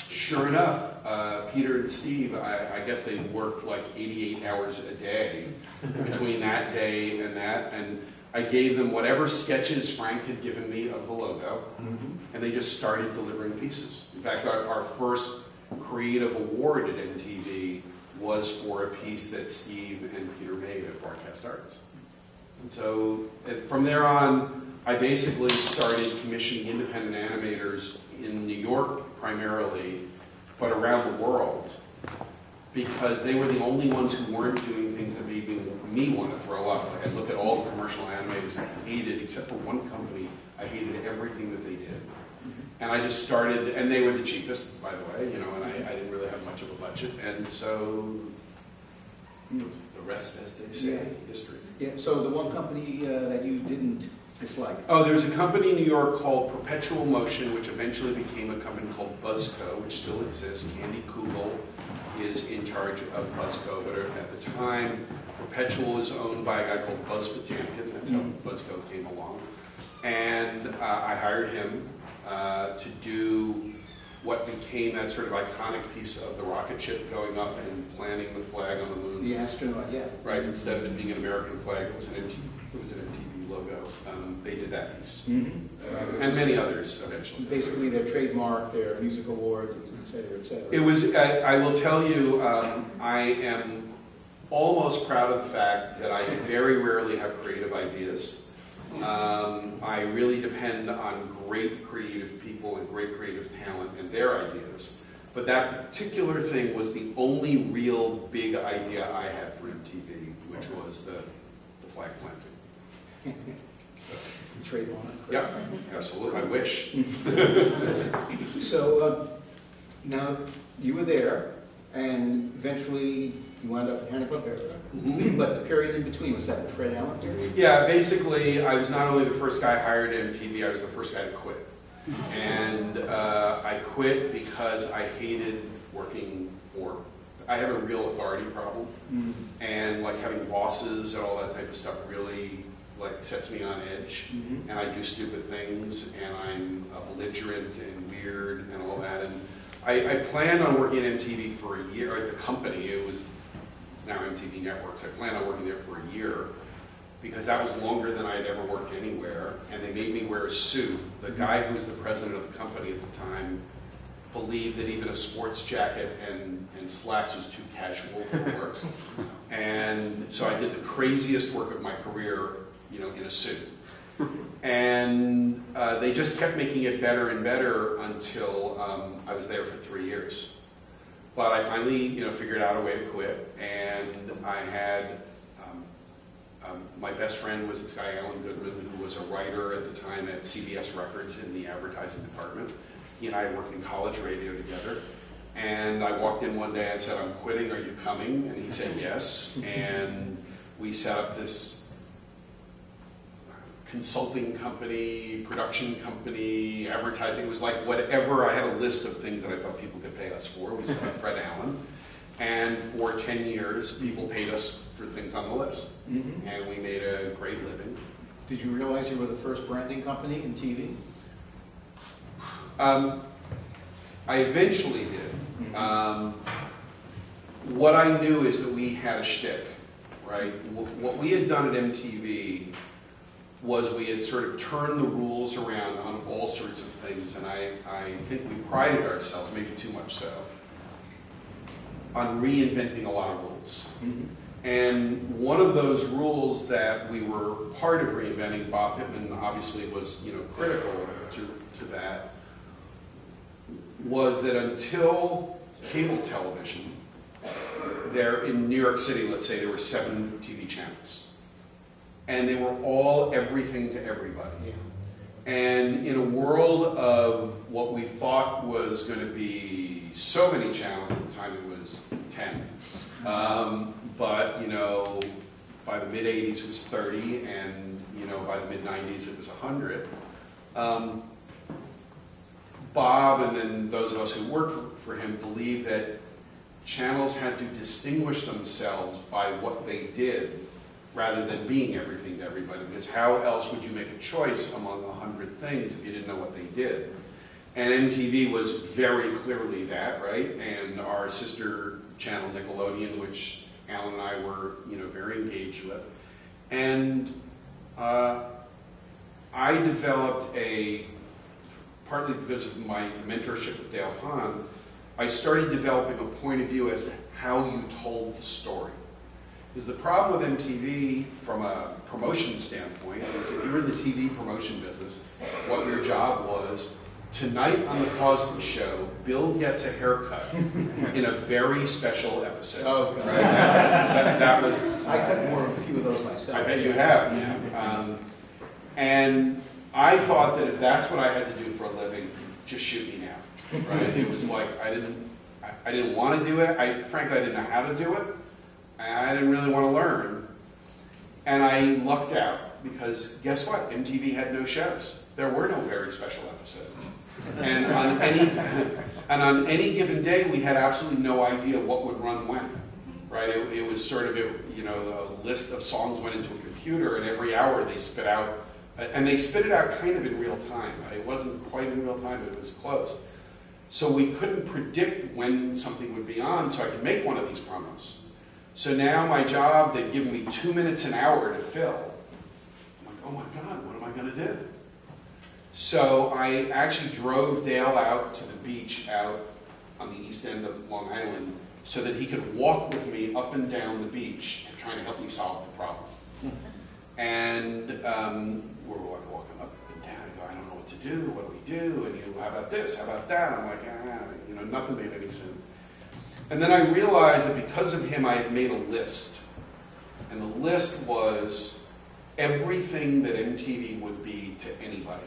sure enough, Peter and Steve, I guess they worked like 88 hours a day between that day and that. And I gave them whatever sketches Frank had given me of the logo, and they just started delivering pieces. In fact, our first creative award at MTV was for a piece that Steve and Peter made at Broadcast Arts. And so from there on, I basically started commissioning independent animators in New York primarily, but around the world, because they were the only ones who weren't doing things that made me want to throw up. Like I'd look at all the commercial animators I hated, except for one company, I hated everything that they did. And I just started, and they were the cheapest, by the way, you know, and I didn't really have much of a budget, and so the rest, as they say, history. Yeah. So the one company that you didn't dislike? Oh, there was a company in New York called Perpetual Motion, which eventually became a company called Buzzco, which still exists. Candy Kugel is in charge of Buzzco, but at the time, Perpetual is owned by a guy called Buzz Potemkin. That's how Buzzco came along. And I hired him to do what became that sort of iconic piece of the rocket ship going up and planting the flag on the moon. The astronaut, yeah. Right, instead of it being an American flag, it was an MTV logo. They did that piece. And many others eventually. Basically their trademark, their music awards, et cetera, et cetera. It was, I will tell you, I am almost proud of the fact that I very rarely have creative ideas. I really depend on great creative people and great creative talent and their ideas. But that particular thing was the only real big idea I had for MTV, which was the flag planting. Trade on it. Yeah, absolutely. I wish. So now you were there, and eventually you wound up at Hanna-Barbera. But the period in between, was that the Fred Allen period? Yeah, basically, I was not only the first guy hired at MTV, I was the first guy to quit. And I quit because I hated working for, I have a real authority problem. And like having bosses and all that type of stuff really like sets me on edge. And I do stupid things, and I'm belligerent and weird and all that. And I planned on working at MTV for a year, or at the company. It's now MTV Networks. I planned on working there for a year because that was longer than I had ever worked anywhere, and they made me wear a suit. The guy who was the president of the company at the time believed that even a sports jacket and slacks was too casual for work. And so I did the craziest work of my career, you know, in a suit. And they just kept making it better and better until I was there for 3 years. But I finally, you know, figured out a way to quit, and I had my best friend was this guy, Alan Goodman, who was a writer at the time at CBS Records in the advertising department. He and I worked in college radio together. And I walked in one day and said, "I'm quitting, are you coming?" And he said yes. And we set up this consulting company, production company, advertising. It was like whatever. I had a list of things that I thought people could pay us for. We set up Fred Allen. And for 10 years, people paid us for things on the list. And we made a great living. Did you realize you were the first branding company in TV? I eventually did. What I knew is that we had a shtick, right? What we had done at MTV was we had sort of turned the rules around on all sorts of things, and I think we prided ourselves, maybe too much so, on reinventing a lot of rules. And one of those rules that we were part of reinventing, Bob Pittman obviously was, you know, critical to that, was that until cable television, there in New York City, let's say, there were 7 TV channels. And they were all everything to everybody. And in a world of what we thought was going to be so many channels, at the time it was 10. But, you know, by the mid-'80s it was 30, and, you know, by the mid-'90s it was 100. Bob, and then those of us who worked for him, believed that channels had to distinguish themselves by what they did rather than being everything to everybody, because how else would you make a choice among 100 things if you didn't know what they did? And MTV was very clearly that, right? And our sister channel, Nickelodeon, which Alan and I were, you know, very engaged with. And I developed partly because of my mentorship with Dale Pond, I started developing a point of view as to how you told the story. Because the problem with MTV, from a promotion standpoint, is if you were in the TV promotion business, what your job was, tonight on the Cosby Show, Bill gets a haircut in a very special episode. Oh, right? That was. I cut a few of those myself. I bet you have. Yeah. And I thought that if that's what I had to do for a living, just shoot me now, right? It was like, I didn't want to do it. Frankly, I didn't know how to do it. I didn't really want to learn. And I lucked out because guess what? MTV had no shows. There were no very special episodes. And on any given day, we had absolutely no idea what would run when, right? It was sort of, the list of songs went into a computer, and every hour they spit out, and they spit it out kind of in real time. It wasn't quite in real time, but it was close. So we couldn't predict when something would be on, so I could make one of these promos. So now my job, they've given me 2 minutes an hour to fill. I'm like, oh my God, what am I going to do? So I actually drove Dale out to the beach out on the east end of Long Island so that he could walk with me up and down the beach and trying to help me solve the problem. And we're walking up and down. I go, I don't know what to do. What do we do? And how about this? How about that? I'm like, nothing made any sense. And then I realized that because of him, I had made a list. And the list was everything that MTV would be to anybody.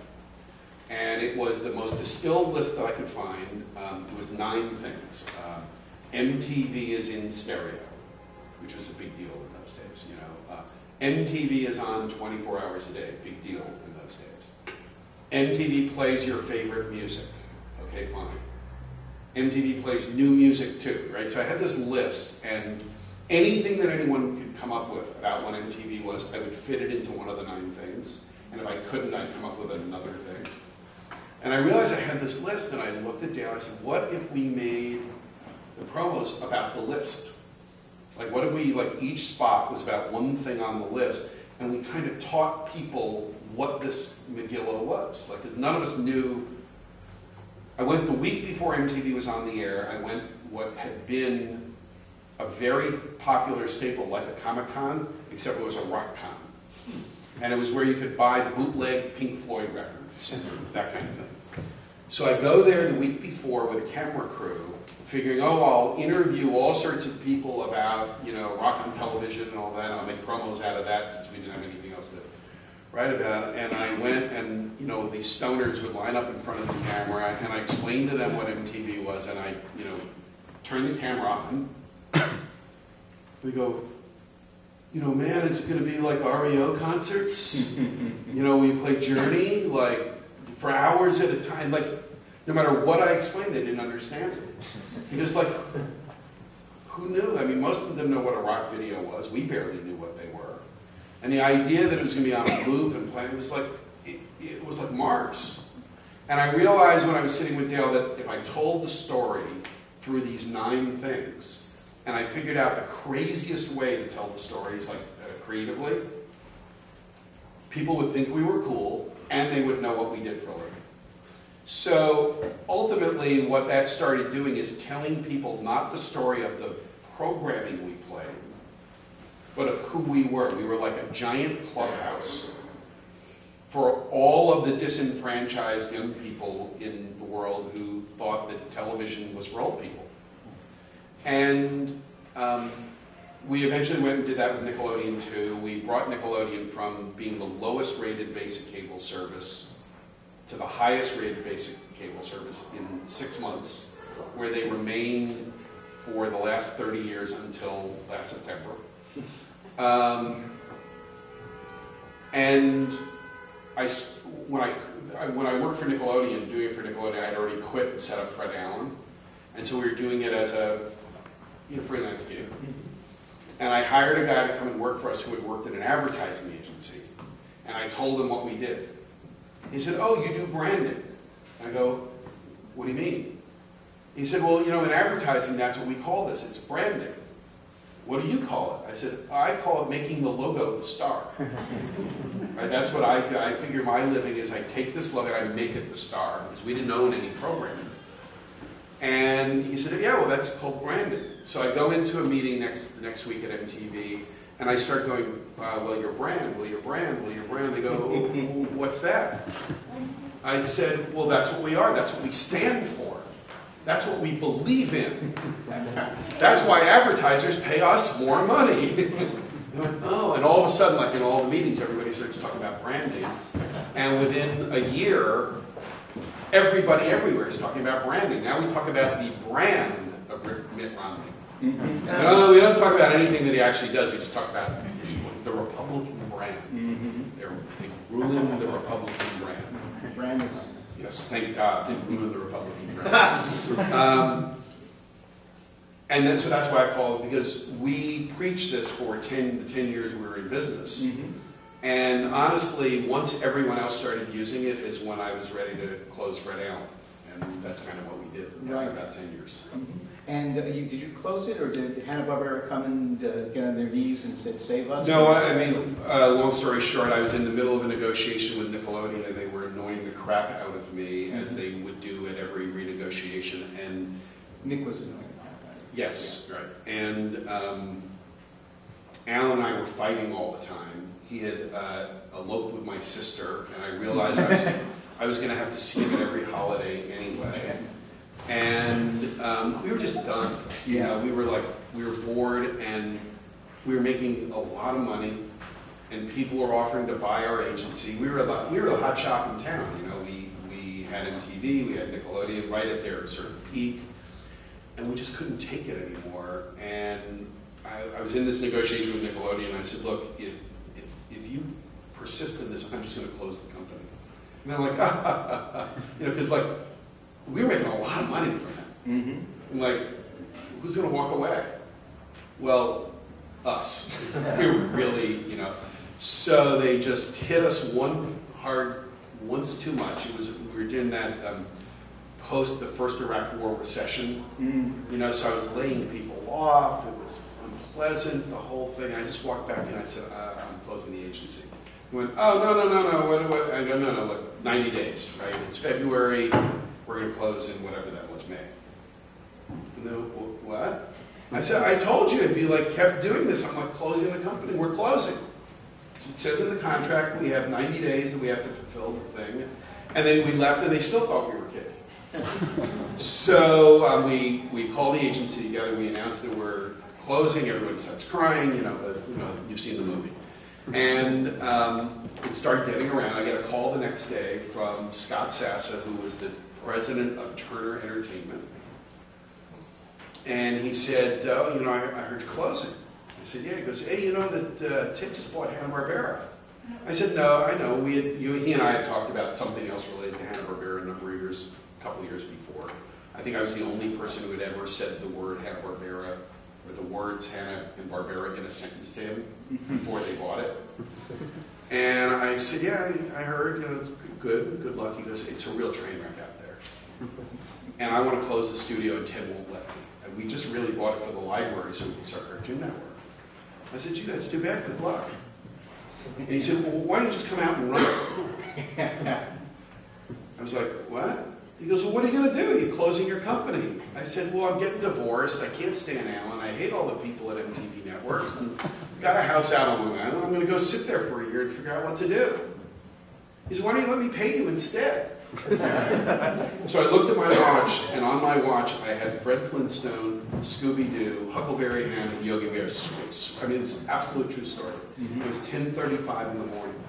And it was the most distilled list that I could find. It was 9 things. MTV is in stereo, which was a big deal in those days. MTV is on 24 hours a day, big deal in those days. MTV plays your favorite music. Okay, fine. MTV plays new music too, right? So I had this list, and anything that anyone could come up with about what MTV was, I would fit it into one of the 9 things. And if I couldn't, I'd come up with another thing. And I realized I had this list, and I looked at Dale, I said, what if we made the promos about the list? Like, what if we, each spot was about one thing on the list, and we kind of taught people what this Megillah was. Because none of us knew. I went the week before MTV was on the air, I went what had been a very popular staple, like a Comic-Con, except it was a rock con. And it was where you could buy bootleg Pink Floyd records, that kind of thing. So I go there the week before with a camera crew, figuring, I'll interview all sorts of people about, rock on television and all that, and I'll make promos out of that since we didn't have anything else to write about it. And I went and, these stoners would line up in front of the camera, and I explained to them what MTV was, and I, turned the camera on. We go, man, is it going to be like REO concerts? We play Journey, for hours at a time. No matter what I explained, they didn't understand it. Because, who knew? I mean, most of them know what a rock video was. We barely knew what they were. And the idea that it was going to be on a loop and playing, it was like Mars. And I realized when I was sitting with Dale that if I told the story through these 9 things, and I figured out the craziest way to tell the stories, creatively, people would think we were cool, and they would know what we did for a living. So ultimately, what that started doing is telling people not the story of the programming we played, but of who we were. We were like a giant clubhouse for all of the disenfranchised young people in the world who thought that television was for old people. And we eventually went and did that with Nickelodeon too. We brought Nickelodeon from being the lowest rated basic cable service to the highest rated basic cable service in 6 months, where they remained for the last 30 years until last September. And when I worked for Nickelodeon, doing it for Nickelodeon, I had already quit and set up Fred Allen. And so we were doing it as a freelance gig. And I hired a guy to come and work for us who had worked at an advertising agency. And I told him what we did. He said, you do branding. I go, what do you mean? He said, well, in advertising, that's what we call this. It's branding. What do you call it? I said, I call it making the logo the star. Right? That's what I figure my living is. I take this logo and I make it the star, because we didn't own any programming. And he said, yeah, well, that's called branding. So I go into a meeting next week at MTV, and I start going, well, your brand, will your brand, will your brand? They go, what's that? I said, well, that's what we are. That's what we stand for. That's what we believe in. That's why advertisers pay us more money. They went, and all of a sudden, in all the meetings, everybody starts talking about branding. And within a year, everybody everywhere is talking about branding. Now we talk about the brand of Mitt Romney. Mm-hmm. No, we don't talk about anything that he actually does. We just talk about the Republican brand. Mm-hmm. They ruined the Republican brand. Branding. Yes, thank God they ruined the Republican brand. And then, so that's why I call it, because we preached this for the 10 years we were in business. Mm-hmm. And honestly, once everyone else started using it is when I was ready to close Fred Allen. And that's kind of what we did Right. after about 10 years. Mm-hmm. And did you close it, or did Hanna-Barbera come and get on their knees and said, save us? No, I mean, long story short, I was in the middle of a negotiation with Nickelodeon, and they were annoying the crap out of me, as they would do at every renegotiation. And Nick was annoying. yes, right. And Alan and I were fighting all the time. He had eloped with my sister, and I realized I was going to have to see him at every holiday anyway. And we were just done. You know, we were bored, and we were making a lot of money, and people were offering to buy our agency. We were the hot shop in town. You know, we had MTV, we had Nickelodeon right at their sort of peak, and we just couldn't take it anymore. And I was in this negotiation with Nickelodeon, and I said, look, if you persist in this, I'm just going to close the company. And they're like, you know, because like, we were making a lot of money from it. Mm-hmm. And like, who's going to walk away? Well, us. We were really, you know. So they just hit us once too much. We were doing that post the first Iraq War recession. Mm-hmm. You know, so I was laying people off. It was unpleasant, the whole thing. I just walked back in and I said, I'm closing the agency. He went, oh, no. What? I go, no, look, 90 days, right? It's February. We're going to close in whatever that was, May. And then, what? I said, I told you if you kept doing this, I'm closing the company. We're closing. It says in the contract we have 90 days that we have to fulfill the thing. And then we left, and they still thought we were kidding. So we called the agency together. We announced that we're closing. Everybody starts crying. But you've seen the movie. And it started getting around. I got a call the next day from Scott Sassa, who was the president of Turner Entertainment. And he said, I heard you closing. I said, yeah. He goes, hey, you know that Ted just bought Hanna-Barbera. I said, no, I know. He and I had talked about something else related to Hanna-Barbera a number of years, a couple of years before. I think I was the only person who had ever said the word Hanna-Barbera or the words Hanna and Barbera in a sentence to him before they bought it. And I said, yeah, I heard, it's good luck. He goes, it's a real train wreck out there. And I want to close the studio, and Ted won't let me. And we just really bought it for the library so we can start Cartoon Network. I said, gee, that's too bad, good luck. And he said, well, why don't you just come out and run it? I was like, what? He goes, well, what are you going to do? You're closing your company. I said, well, I'm getting divorced. I can't stand Alan. I hate all the people at MTV Networks. And got a house out on Long Island. I'm going to go sit there for a year and figure out what to do. He said, why don't you let me pay you instead? So I looked at my watch, and on my watch I had Fred Flintstone, Scooby-Doo, Huckleberry Hound, and Yogi Bear. I mean, it's an absolute true story. Mm-hmm. It was 10:35 in the morning.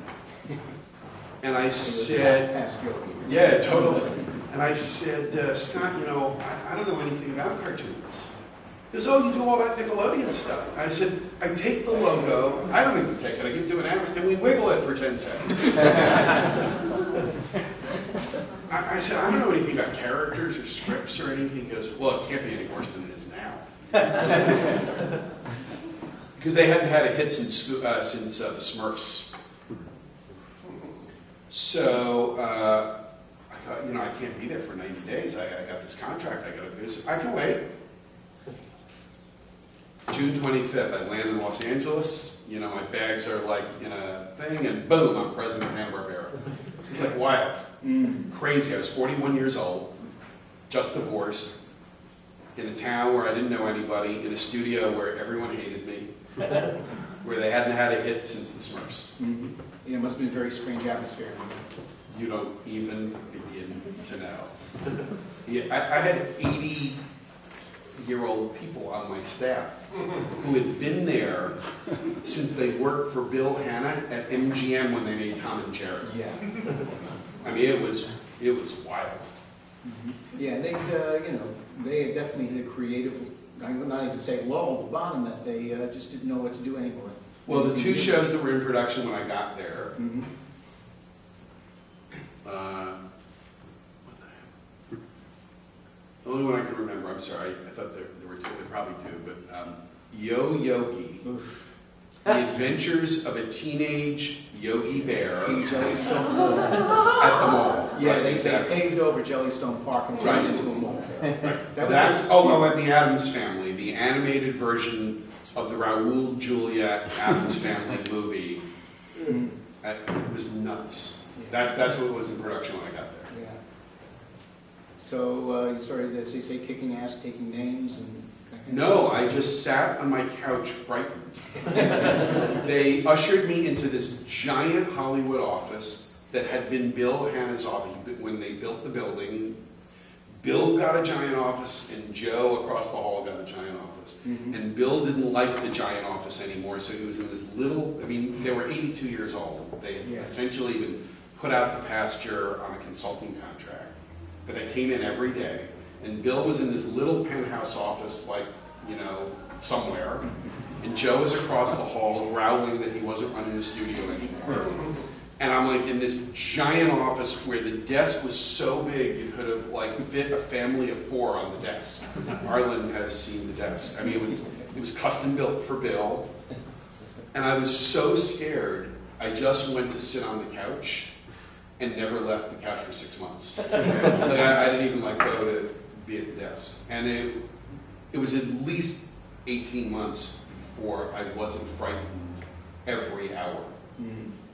And I said, yeah, totally. And I said, Scott, I don't know anything about cartoons. He goes, oh, you do all that Nickelodeon stuff. I said, I take the logo, I don't even take it, I give it to an amateur, and we wiggle it for 10 seconds. I said, I don't know anything about characters or scripts or anything. He goes, well, it can't be any worse than it is now. Because they hadn't had a hit since the Smurfs. So I thought, I can't be there for 90 days. I got this contract, I got to visit. I can wait. June 25th, I land in Los Angeles. My bags are in a thing, and boom, I'm president of Hanna-Barbera. It was wild. Crazy. I was 41 years old, just divorced, in a town where I didn't know anybody, in a studio where everyone hated me, where they hadn't had a hit since the Smurfs. Mm-hmm. Yeah, it must have been a very strange atmosphere. You don't even begin to know. Yeah, I had 80-year-old people on my staff who had been there since they worked for Bill Hanna at MGM when they made Tom and Jerry. Yeah. I mean, it was It was wild. Yeah, they, they definitely hit a creative, I would not even say lull at the bottom, that they just didn't know what to do anymore. Well, the two shows that were in production when I got there, what the heck? The only one I can remember, I'm sorry, I thought there were two, there were probably two, but Yo Yogi, The Adventures of a Teenage Yogi Bear at the mall. Yeah, right, they exactly. paved over Jellystone Park and turned it into a mall. That's, and the Addams Family, the animated version of the Raoul Julia Addams Family movie. It was nuts. Yeah. That's what was in production when I got there. Yeah. So you started, as they say, kicking ass, taking names, and... No, I just sat on my couch frightened. They ushered me into this giant Hollywood office that had been Bill Hanna's office. When they built the building, Bill got a giant office and Joe across the hall got a giant office. And Bill didn't like the giant office anymore, so he was in this little, they were 82 years old. They had essentially been put out to pasture on a consulting contract. But they came in every day. And Bill was in this little penthouse office, somewhere. And Joe was across the hall growling that he wasn't running the studio anymore. And I'm in this giant office where the desk was so big you could have fit a family of 4 on the desk. Arlen has seen the desk. It was custom built for Bill. And I was so scared, I just went to sit on the couch and never left the couch for 6 months. I didn't even go to be at the desk. And it was at least 18 months before I wasn't frightened every hour.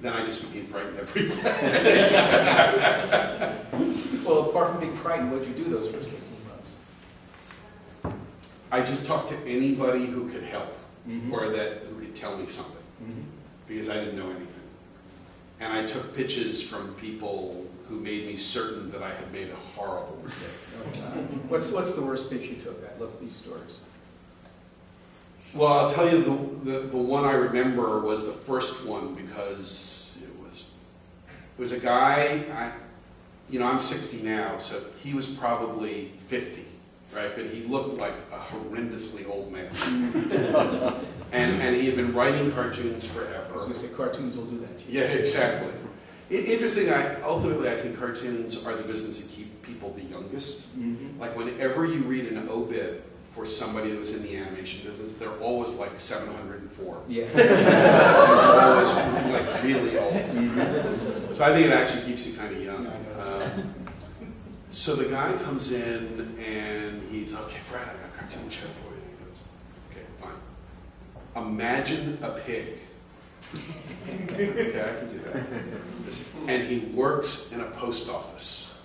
Then I just became frightened every day. Well, apart from being frightened, what did you do those first 18 months? I just talked to anybody who could help or who could tell me something because I didn't know anything. And I took pitches from people who made me certain that I had made a horrible mistake. What's the worst pitch you took? I love these stories. Well, I'll tell you the one I remember was the first one because it was a guy, I'm 60 now, so he was probably 50, right? But he looked like a horrendously old man. and he had been writing cartoons forever. I was going to say, cartoons will do that to you. Yeah, exactly. Interesting, ultimately I think cartoons are the business that keep people the youngest. Whenever you read an obit for somebody that was in the animation business, they're always 704. Yeah. They're always really old. So I think it actually keeps you kind of young. So the guy comes in and he's, okay, Fred, I got a cartoon show for you. He goes, okay, fine. Imagine a pig. Okay, I can do that. And he works in a post office.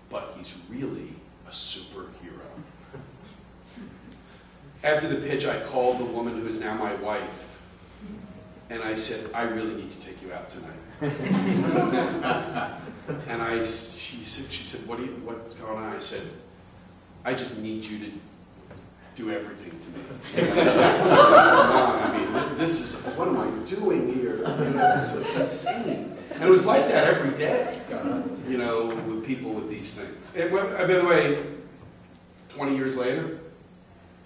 But he's really a superhero. After the pitch, I called the woman who is now my wife, and I said, I really need to take you out tonight. And she said, what's going on? I said, I just need you to do everything to me. This is, what am I doing here? It's insane. And it was like that every day, with people with these things. And, by the way, 20 years later,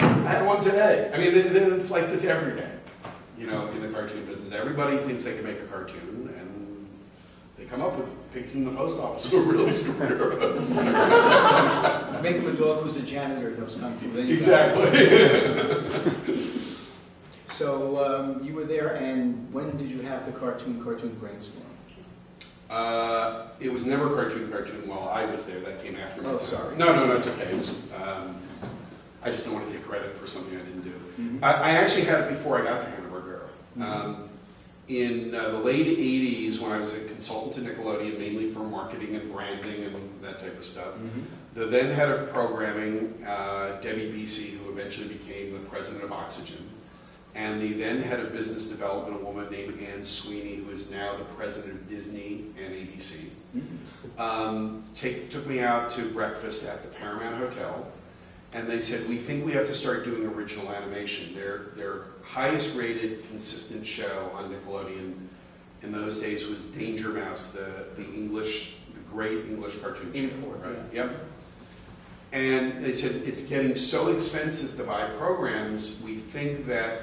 I had one today. It's like this every day, in the cartoon business. Everybody thinks they can make a cartoon, and they come up with pigs in the post office who are really superheroes. Make him a dog who's a janitor knows kung fu. Exactly. So you were there, and when did you have the cartoon brainstorm? It was never cartoon while I was there. That came after me. Oh, sorry. No, it's okay. It was, I just don't want to take credit for something I didn't do. I actually had it before I got to Hanna-Barbera. In the late 80s, when I was a consultant to Nickelodeon, mainly for marketing and branding and that type of stuff, the then head of programming, Debbie Beasy, who eventually became the president of Oxygen, and the then head of business development, a woman named Ann Sweeney, who is now the president of Disney and ABC, took me out to breakfast at the Paramount Hotel, and they said, we think we have to start doing original animation. Their highest rated, consistent show on Nickelodeon in in those days was Danger Mouse, the great English cartoon channel, right? Yeah. Yep. And they said, it's getting so expensive to buy programs, we think that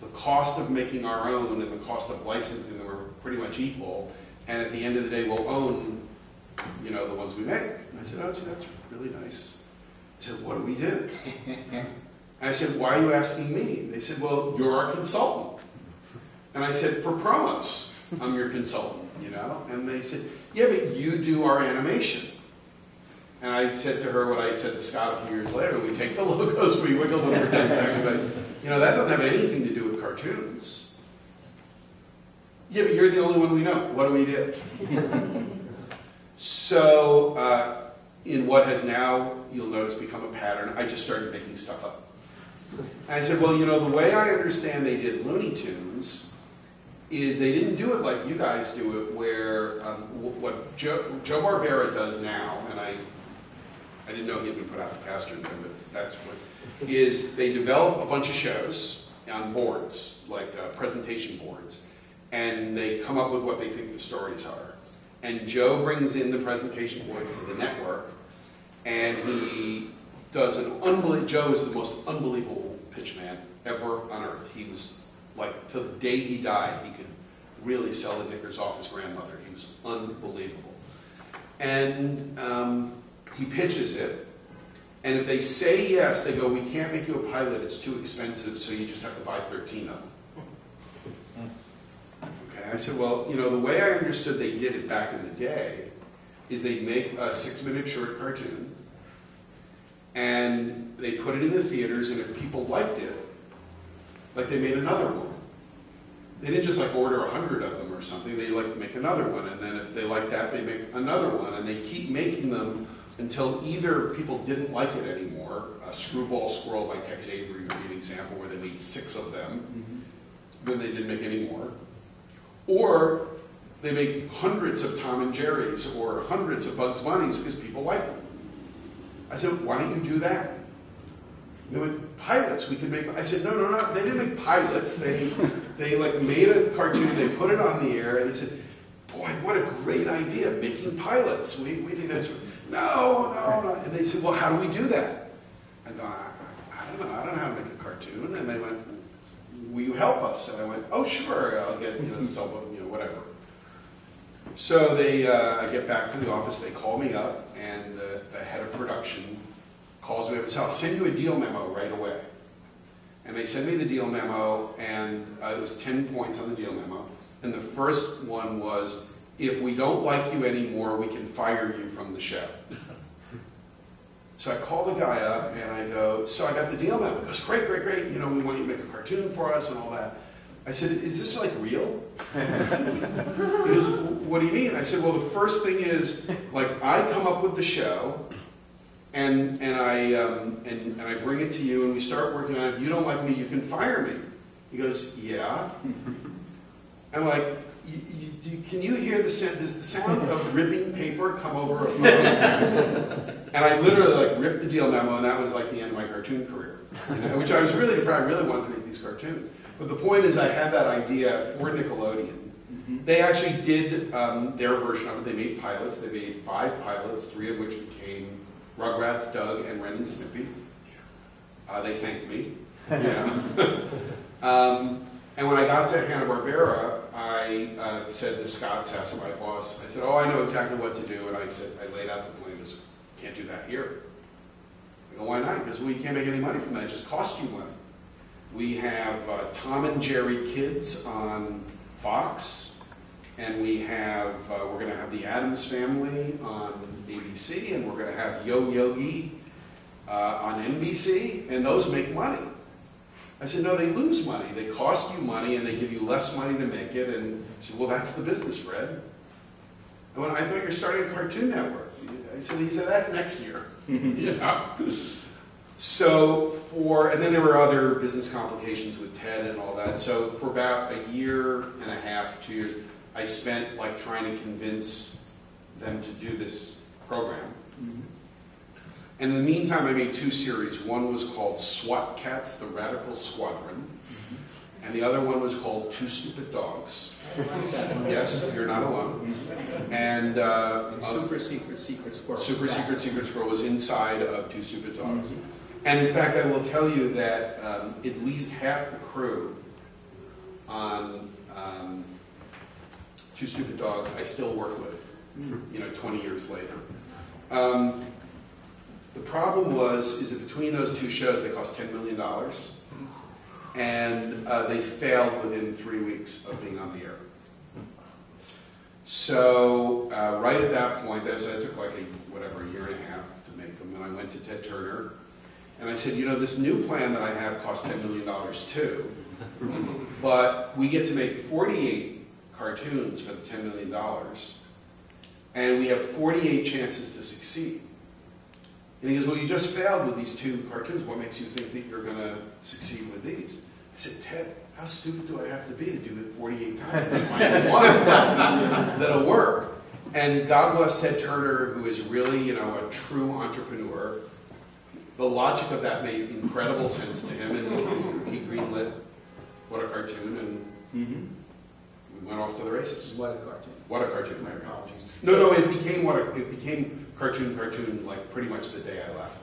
the cost of making our own and the cost of licensing them are pretty much equal, and at the end of the day, we'll own, the ones we make. And I said, oh, gee, that's really nice. I said, what do we do? And I said, why are you asking me? They said, well, you're our consultant. And I said, for promos, I'm your consultant, And they said, yeah, but you do our animation. And I said to her what I said to Scott a few years later, we take the logos, we wiggle them for 10 seconds. But, that doesn't have anything to do with cartoons. Yeah, but you're the only one we know. What do we do? So, in what has now, you'll notice, become a pattern, I just started making stuff up. And I said, well, the way I understand they did Looney Tunes is they didn't do it like you guys do it, where what Joe Barbera does now, and I didn't know he had been put out to pasture then, but that's what, is they develop a bunch of shows on boards, like presentation boards, and they come up with what they think the stories are. And Joe brings in the presentation board for the network, and he does Joe is the most unbelievable pitchman ever on earth. He was, like, till the day he died, he could really sell the knickers off his grandmother. He was unbelievable. And he pitches it, and if they say yes, they go, we can't make you a pilot, it's too expensive, so you just have to buy 13 of them. Okay, I said, well, the way I understood they did it back in the day is they'd make a 6-minute short cartoon, and they put it in the theaters, and if people liked it, like, they made another one. They didn't just order 100 of them or something, they make another one, and then if they like that, they make another one, and they keep making them until either people didn't like it anymore. Screwball Squirrel by Tex Avery would be an example where they made 6 of them, then they didn't make any more. Or they make hundreds of Tom and Jerry's or hundreds of Bugs Bunnies because people like them. I said, why don't you do that? They went, pilots, we could make. I said, no, they didn't make pilots. They made a cartoon, they put it on the air, and they said, boy, what a great idea, making pilots. We think that's, no. And they said, well, how do we do that? I go, I don't know how to make a cartoon. And they went, will you help us? And I went, oh, sure, I'll get, whatever. So I get back to the office, they call me up, and the head of production calls me up and says, I'll send you a deal memo right away. And they send me the deal memo, and it was 10 points on the deal memo. And the first one was, if we don't like you anymore, we can fire you from the show. So I call the guy up, and I go, so I got the deal memo. He goes, great, we want you to make a cartoon for us and all that. I said, is this real? He goes, what do you mean? I said, well, the first thing is, I come up with the show, and I bring it to you, and we start working on it. If you don't like me, you can fire me. He goes, yeah. I'm like, can you hear the sound? Does the sound of ripping paper come over a phone? And I literally ripped the deal memo, and that was the end of my cartoon career. Which I was really deprived. I really wanted to make these cartoons. But the point is, I had that idea for Nickelodeon. They actually did their version of it. They made pilots. They made 5 pilots, 3 of which became Rugrats, Doug, and Ren and Snippy. They thanked me. And when I got to Hanna-Barbera, I said to Scott Sassa, my boss, I said, oh, I know exactly what to do. And I laid out the plan. I said, can't do that here. I go, why not? Because we can't make any money from that. It just costs you money. We have Tom and Jerry Kids on Fox, and we're going to have the Addams Family on ABC, and we're going to have Yo Yogi on NBC, and those make money. I said, no, they lose money. They cost you money, and they give you less money to make it. And she said, well, that's the business, Fred. And when I thought you were starting a Cartoon Network. He said, that's next year. So and then there were other business complications with Ted and all that. So for about a year and a half, 2 years, I spent trying to convince them to do this program. And in the meantime, I made 2 series. One was called SWAT Cats, The Radical Squadron. and the other one was called Two Stupid Dogs. Yes, you're not alone. And Super Secret Squirrel. Super Secret Squirrel was inside of Two Stupid Dogs. And in fact, I will tell you that at least half the crew on Two Stupid Dogs I still work with, 20 years later. The problem is that between those two shows, they cost $10 million. And they failed within 3 weeks of being on the air. So right at that point, it took like a year and a half to make them. And I went to Ted Turner, and I said, this new plan that I have costs $10 million too, but we get to make 48 cartoons for the $10 million, and we have 48 chances to succeed. And he goes, well, you just failed with these 2 cartoons. What makes you think that you're going to succeed with these? I said, Ted, how stupid do I have to be to do it 48 times and find one that'll work? And God bless Ted Turner, who is really, a true entrepreneur. The logic of that made incredible sense to him, and he greenlit What a Cartoon, and we went off to the races. What a Cartoon. What a Cartoon. My apologies. No, it became cartoon like pretty much the day I left.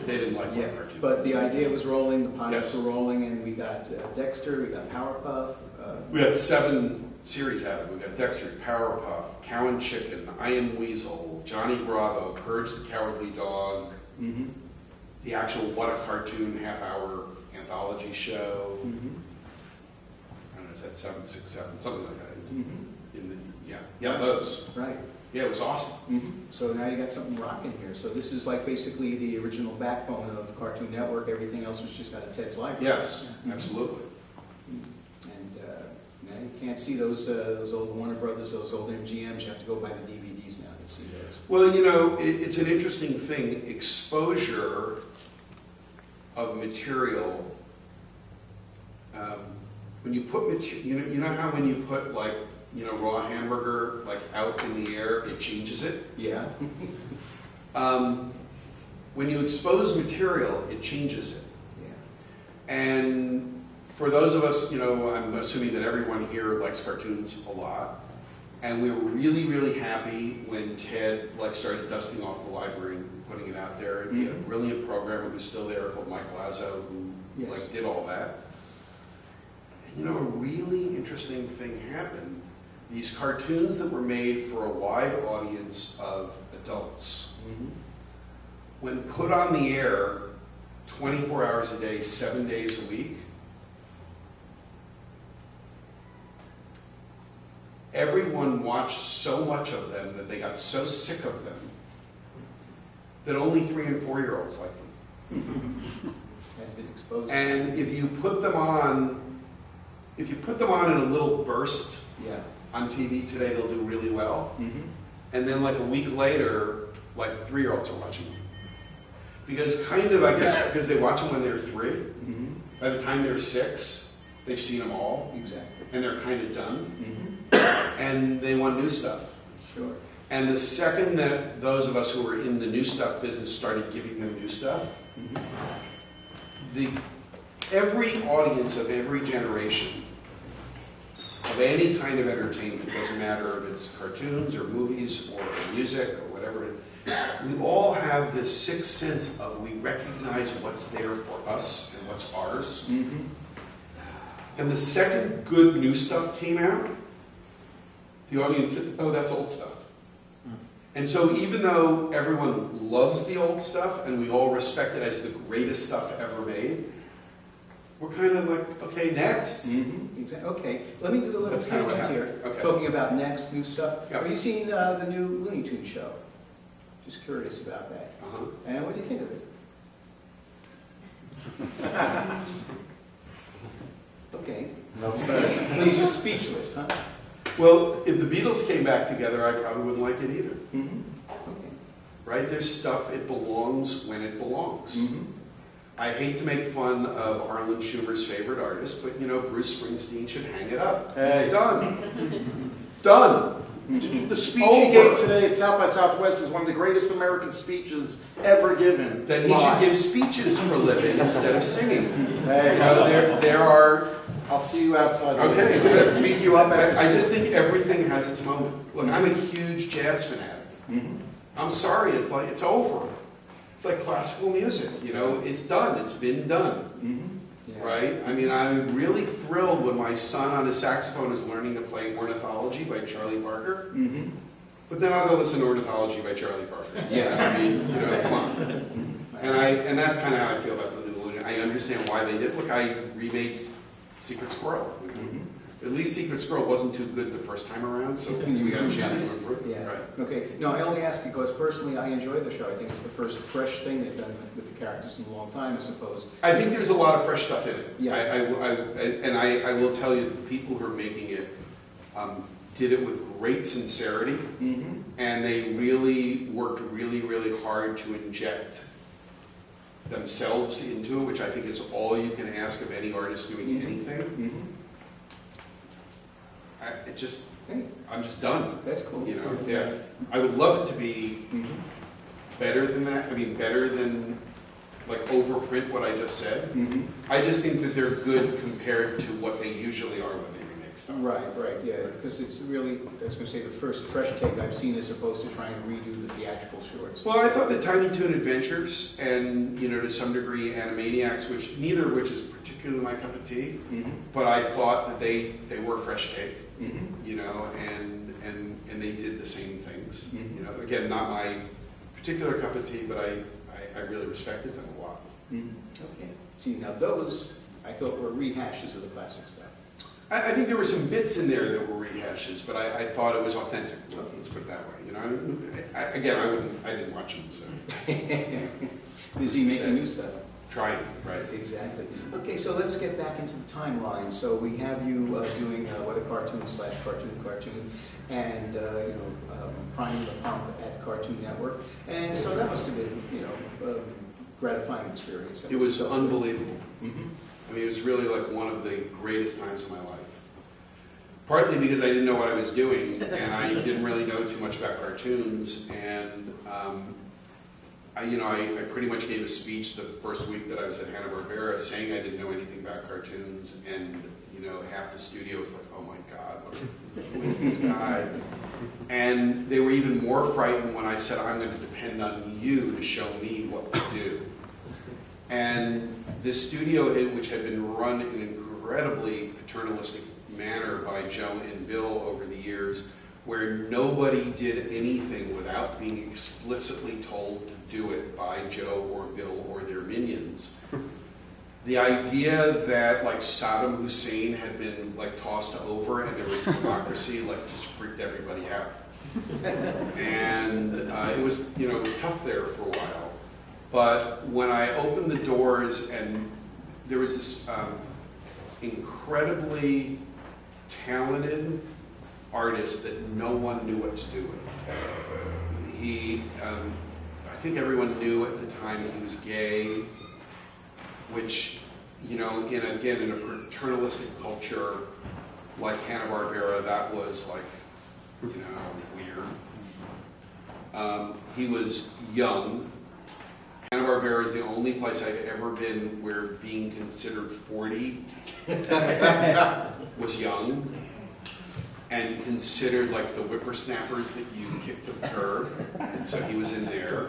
They didn't like What a Cartoon. But the idea was rolling, the pilots were rolling, and we got Dexter, we got Powerpuff. We had 7 series out of it. We got Dexter, Powerpuff, Cow and Chicken, I Am Weasel, Johnny Bravo, Courage the Cowardly Dog, the actual What a Cartoon half-hour anthology show. I don't know, is that 7, 6, 7, something like that. Those. Right. Yeah, it was awesome. So now you got something rocking here. So this is like basically the original backbone of Cartoon Network. Everything else was just out of Ted's library. Yes, absolutely. And now you can't see those old Warner Brothers, those old MGMs. You have to go buy the DVDs now to see those. Well, it's an interesting thing. Exposure of material. When you put material, you know how when you put like raw hamburger like out in the air, it changes it. Yeah. When you expose material, it changes it. Yeah. And for those of us, I'm assuming that everyone here likes cartoons a lot, and we were really, really happy when Ted started dusting off the library and putting it out there. And he had a brilliant programmer who's still there called Mike Lazo, who did all that. And a really interesting thing happened. These cartoons that were made for a wide audience of adults, when put on the air 24 hours a day, 7 days a week, everyone watched so much of them that they got so sick of them that only 3- and 4-year-olds liked them. Had been exposed. And if you put them on in a little burst on TV today, they'll do really well. And then like a week later, like 3-year-olds are watching them. Because I guess because they watch them when they're 3, by the time they're 6, they've seen them all. Exactly. And they're kind of done. And they want new stuff. Sure. And the second that those of us who were in the new stuff business started giving them new stuff, every audience of every generation of any kind of entertainment, doesn't matter if it's cartoons or movies or music or whatever, we all have this sixth sense of we recognize what's there for us and what's ours. And the second good new stuff came out, the audience said, oh, that's old stuff. And so even though everyone loves the old stuff and we all respect it as the greatest stuff ever made, we're kind of like, okay, next. Exactly. Okay, let me do a little That's kind of what tangent here. happened. Okay. Talking about next, new stuff. Yeah. Have you seen the new Looney Tunes show? Just curious about that. And what do you think of it? Okay. Please, you're speechless, huh? Well, if the Beatles came back together, I probably wouldn't like it either. Okay. Right? There's stuff, it belongs when it belongs. I hate to make fun of Arlen Schumer's favorite artist, but Bruce Springsteen should hang it up. It's done. Done. The speech he gave today at South by Southwest is one of the greatest American speeches ever given. Then he should give speeches for a living instead of singing. Hey, You know, there are. I'll see you outside. Okay, good. Meet you up after. I just think everything has its moment. Look, I'm a huge jazz fanatic. I'm sorry, it's over. It's like classical music, you know, it's done, it's been done. Yeah. Right? I mean, I'm really thrilled when my son on his saxophone is learning to play Ornithology by Charlie Parker. But then I'll go listen to Ornithology by Charlie Parker. Yeah. I mean, you know, come on. And that's kind of how I feel about the Nickelodeon. I understand why they did. Look, I remade Secret Squirrel. You know? At least Secret Squirrel wasn't too good the first time around, so we got a chance to improve. Yeah. Right. Okay. No, I only ask because personally I enjoy the show. I think it's the first fresh thing they've done with the characters in a long time, I suppose. I think there's a lot of fresh stuff in it. Yeah. I will tell you, the people who are making it did it with great sincerity, and they really worked really, really hard to inject themselves into it, which I think is all you can ask of any artist doing anything. I'm just done. That's cool. You know, yeah. I would love it to be better than that. I mean, better than like overprint what I just said. I just think that they're good compared to what they usually are when they remake stuff. Right, yeah, because it's really, I was going to say, the first fresh take I've seen as opposed to trying to redo the theatrical shorts. Well, I thought that Tiny Toon Adventures and, you know, to some degree Animaniacs, which neither of which is particularly my cup of tea, but I thought that they were a fresh take, you know, and they did the same things. You know, again, not my particular cup of tea, but I really respected them a lot. Okay. See, now those I thought were rehashes of the classic stuff. I think there were some bits in there that were rehashes, but I thought it was authentic. Let's put it that way. You know, I didn't watch them. So. Busy making new stuff. Trying, right? Exactly. Okay, so let's get back into the timeline. So we have you doing What a Cartoon/Cartoon, and priming the pump at Cartoon Network, and so that must have been, you know, a gratifying experience. It was unbelievable. I mean, it was really like one of the greatest times of my life. Partly because I didn't know what I was doing, and I didn't really know too much about cartoons, and I pretty much gave a speech the first week that I was at Hanna-Barbera saying I didn't know anything about cartoons, and you know, half the studio was like, "Oh my God, who is this guy?" And they were even more frightened when I said, "I'm going to depend on you to show me what to do." And this studio, which had been run in an incredibly paternalistic manner by Joe and Bill over the years, where nobody did anything without being explicitly told to do it by Joe or Bill or their minions. The idea that like Saddam Hussein had been like tossed over and there was democracy like just freaked everybody out. And it was tough there for a while. But when I opened the doors and there was this incredibly talented artist that no one knew what to do with. He, I think everyone knew at the time that he was gay, which, you know, in a paternalistic culture like Hanna-Barbera, that was like, you know, weird. He was young. Hanna-Barbera is the only place I've ever been where being considered 40 was young and considered like the whippersnappers that you kick to the curb, and so he was in there.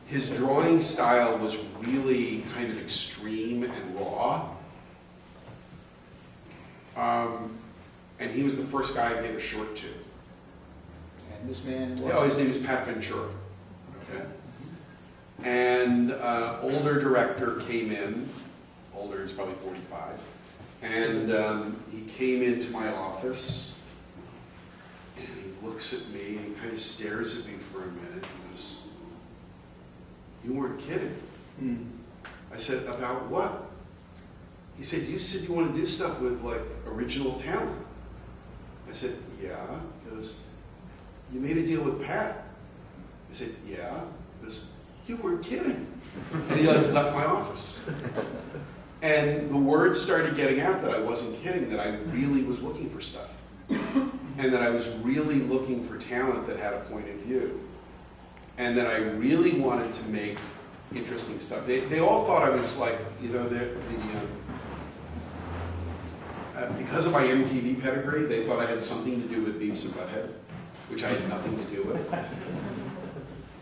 His drawing style was really kind of extreme and raw. And he was the first guy I gave a short to. And this man was? Oh, his name is Pat Ventura. Okay. And older director came in, older, he's probably 45, and he came into my office, and he looks at me, and kind of stares at me for a minute, and goes, "You weren't kidding." I said, "About what?" He said, "You said you want to do stuff with like original talent." I said, "Yeah." He goes, "You made a deal with Pat." I said, "Yeah." He goes, "You weren't kidding." And he like left my office. And the word started getting out that I wasn't kidding, that I really was looking for stuff. and that I was really looking for talent that had a point of view, and that I really wanted to make interesting stuff. They all thought I was like, you know, because of my MTV pedigree, they thought I had something to do with Beavis and Butthead, which I had nothing to do with,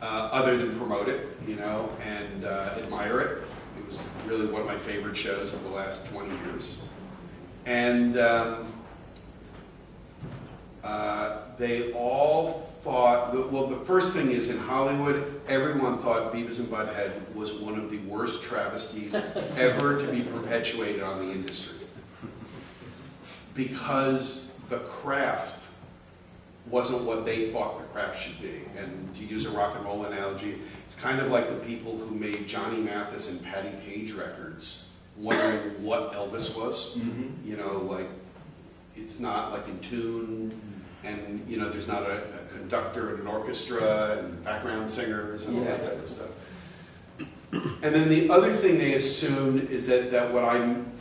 other than promote it, you know, and admire it. It was really one of my favorite shows of the last 20 years. And they all thought, well, the first thing is in Hollywood, everyone thought Beavis and Butthead was one of the worst travesties ever to be perpetuated on the industry. Because the craft wasn't what they thought the craft should be. And to use a rock and roll analogy, it's kind of like the people who made Johnny Mathis and Patti Page records wondering what Elvis was. You know, like, it's not like in tune, and you know, there's not a conductor and an orchestra and background singers and all that type of stuff. And then the other thing they assumed is that what I'm,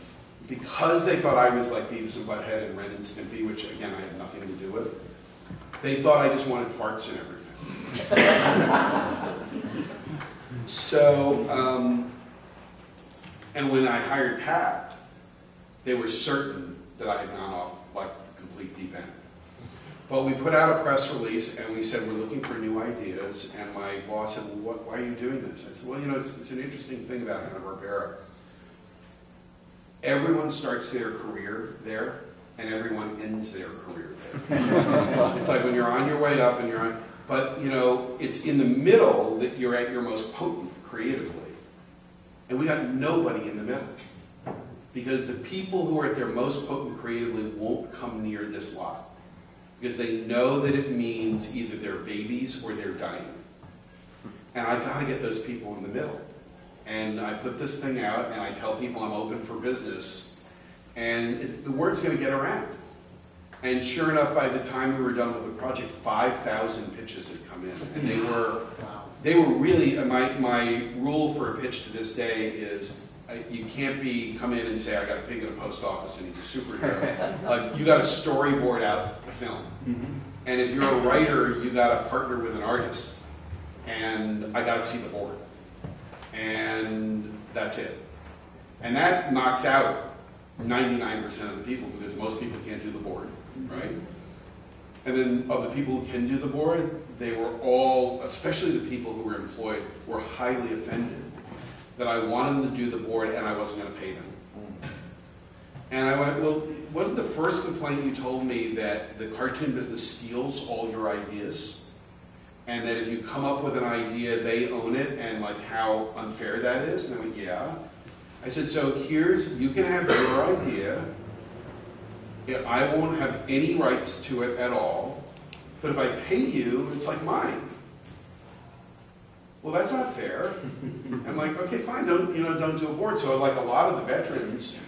because they thought I was like Beavis and Butthead and Ren and Stimpy, which again I had nothing to do with, they thought I just wanted farts and everything. So, and when I hired Pat, they were certain that I had gone off like the complete deep end. But we put out a press release and we said, we're looking for new ideas. And my boss said, well, why are you doing this? I said, well, you know, it's an interesting thing about Hanna-Barbera. Everyone starts their career there, and everyone ends their career there. It's like when you're on your way up and you're on, but you know, it's in the middle that you're at your most potent creatively. And we got nobody in the middle. Because the people who are at their most potent creatively won't come near this lot. Because they know that it means either they're babies or they're dying. And I've got to get those people in the middle. And I put this thing out and I tell people I'm open for business. And the word's going to get around. And sure enough, by the time we were done with the project, 5,000 pitches had come in. And they were really, my rule for a pitch to this day is, you can't come in and say, I got a pig in a post office and he's a superhero. You got to storyboard out the film. And if you're a writer, you got to partner with an artist. And I got to see the board. And that's it. And that knocks out 99% of the people because most people can't do the board, right? And then of the people who can do the board, they were all, especially the people who were employed, were highly offended that I wanted them to do the board and I wasn't going to pay them. And I went, well, wasn't the first complaint you told me that the cartoon business steals all your ideas? And that if you come up with an idea, they own it, and like how unfair that is? And I went, yeah. I said, so you can have your idea. I won't have any rights to it at all. But if I pay you, it's like mine. Well, that's not fair. I'm like, okay, fine, don't do a board. So like a lot of the veterans,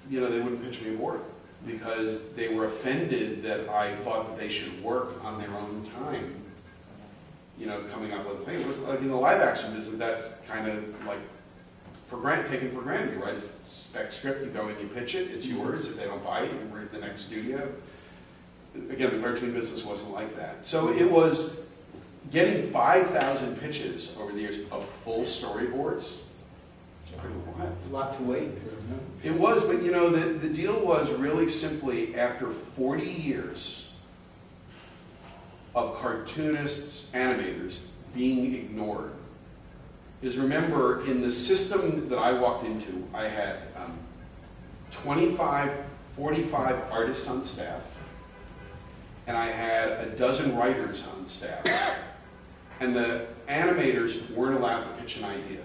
you know, they wouldn't pitch me a board because they were offended that I thought that they should work on their own time, you know, coming up with a thing. It was like in the live action business, that's kind of like taken for granted. You write a spec script, you go and you pitch it, it's yours. If they don't buy it, you bring it to the next studio. Again, the cartoon business wasn't like that. So it was getting 5,000 pitches over the years of full storyboards. It's pretty wild. A lot to wade through. No? It was, but you know, the deal was really simply after 40 years of cartoonists, animators being ignored. Is remember, in the system that I walked into, I had 45 artists on staff, and I had a dozen writers on staff. And the animators weren't allowed to pitch an idea.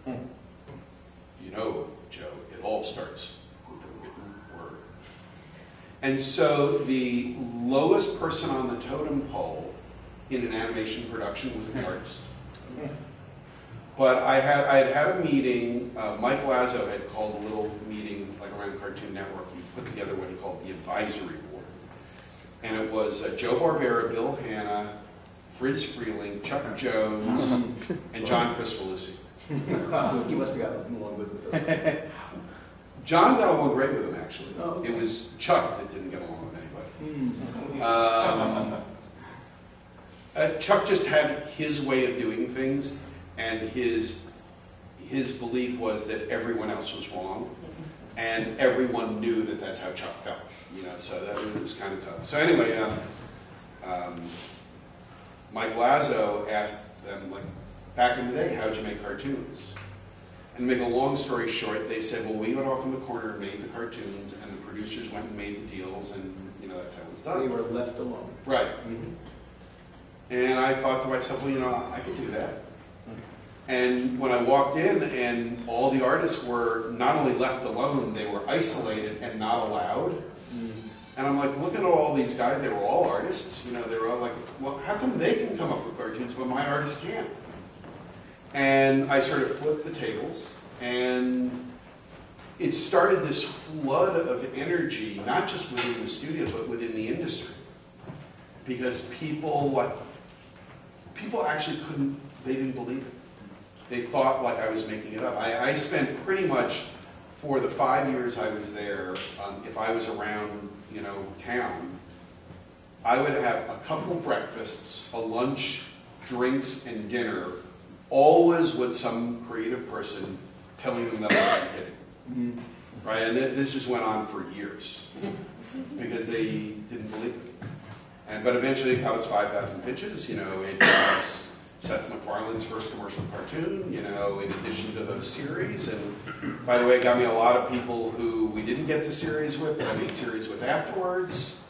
You know, Joe, it all starts with a written word. And so the lowest person on the totem pole in an animation production was the artist. But I had a meeting, Mike Lazo had called a little meeting like around Cartoon Network. He put together what he called the advisory board. And it was Joe Barbera, Bill Hanna, Fritz Freeling, Chuck Jones, and John Crispolucci. He must have gotten along good with those. John got along great with him, actually. Oh, okay. It was Chuck that didn't get along with anybody. Chuck just had his way of doing things, and his belief was that everyone else was wrong, and everyone knew that that's how Chuck felt. So that it was kind of tough. So anyway, Mike Lazo asked them, like, back in the day, how'd you make cartoons? And to make a long story short, they said, well, we went off in the corner and made the cartoons, and the producers went and made the deals, and that's how it was done. They were left alone. Right. And I thought to myself, well, I could do that. And when I walked in, and all the artists were not only left alone, they were isolated and not allowed. And I'm like, looking at all these guys, they were all artists. They were all like, well, how come they can come up with cartoons, but my artists can't? And I sort of flipped the tables, and it started this flood of energy, not just within the studio, but within the industry. Because people actually they didn't believe it. They thought like I was making it up. I spent pretty much, for the 5 years I was there, if I was around, town, I would have a couple breakfasts, a lunch, drinks, and dinner, always with some creative person telling them that I wasn't kidding. Right? And this just went on for years because they didn't believe it. But eventually it got us 5,000 pitches. It was Seth MacFarlane's first commercial cartoon, in addition to those series. And by the way, it got me a lot of people who we didn't get to series with, that I made series with afterwards.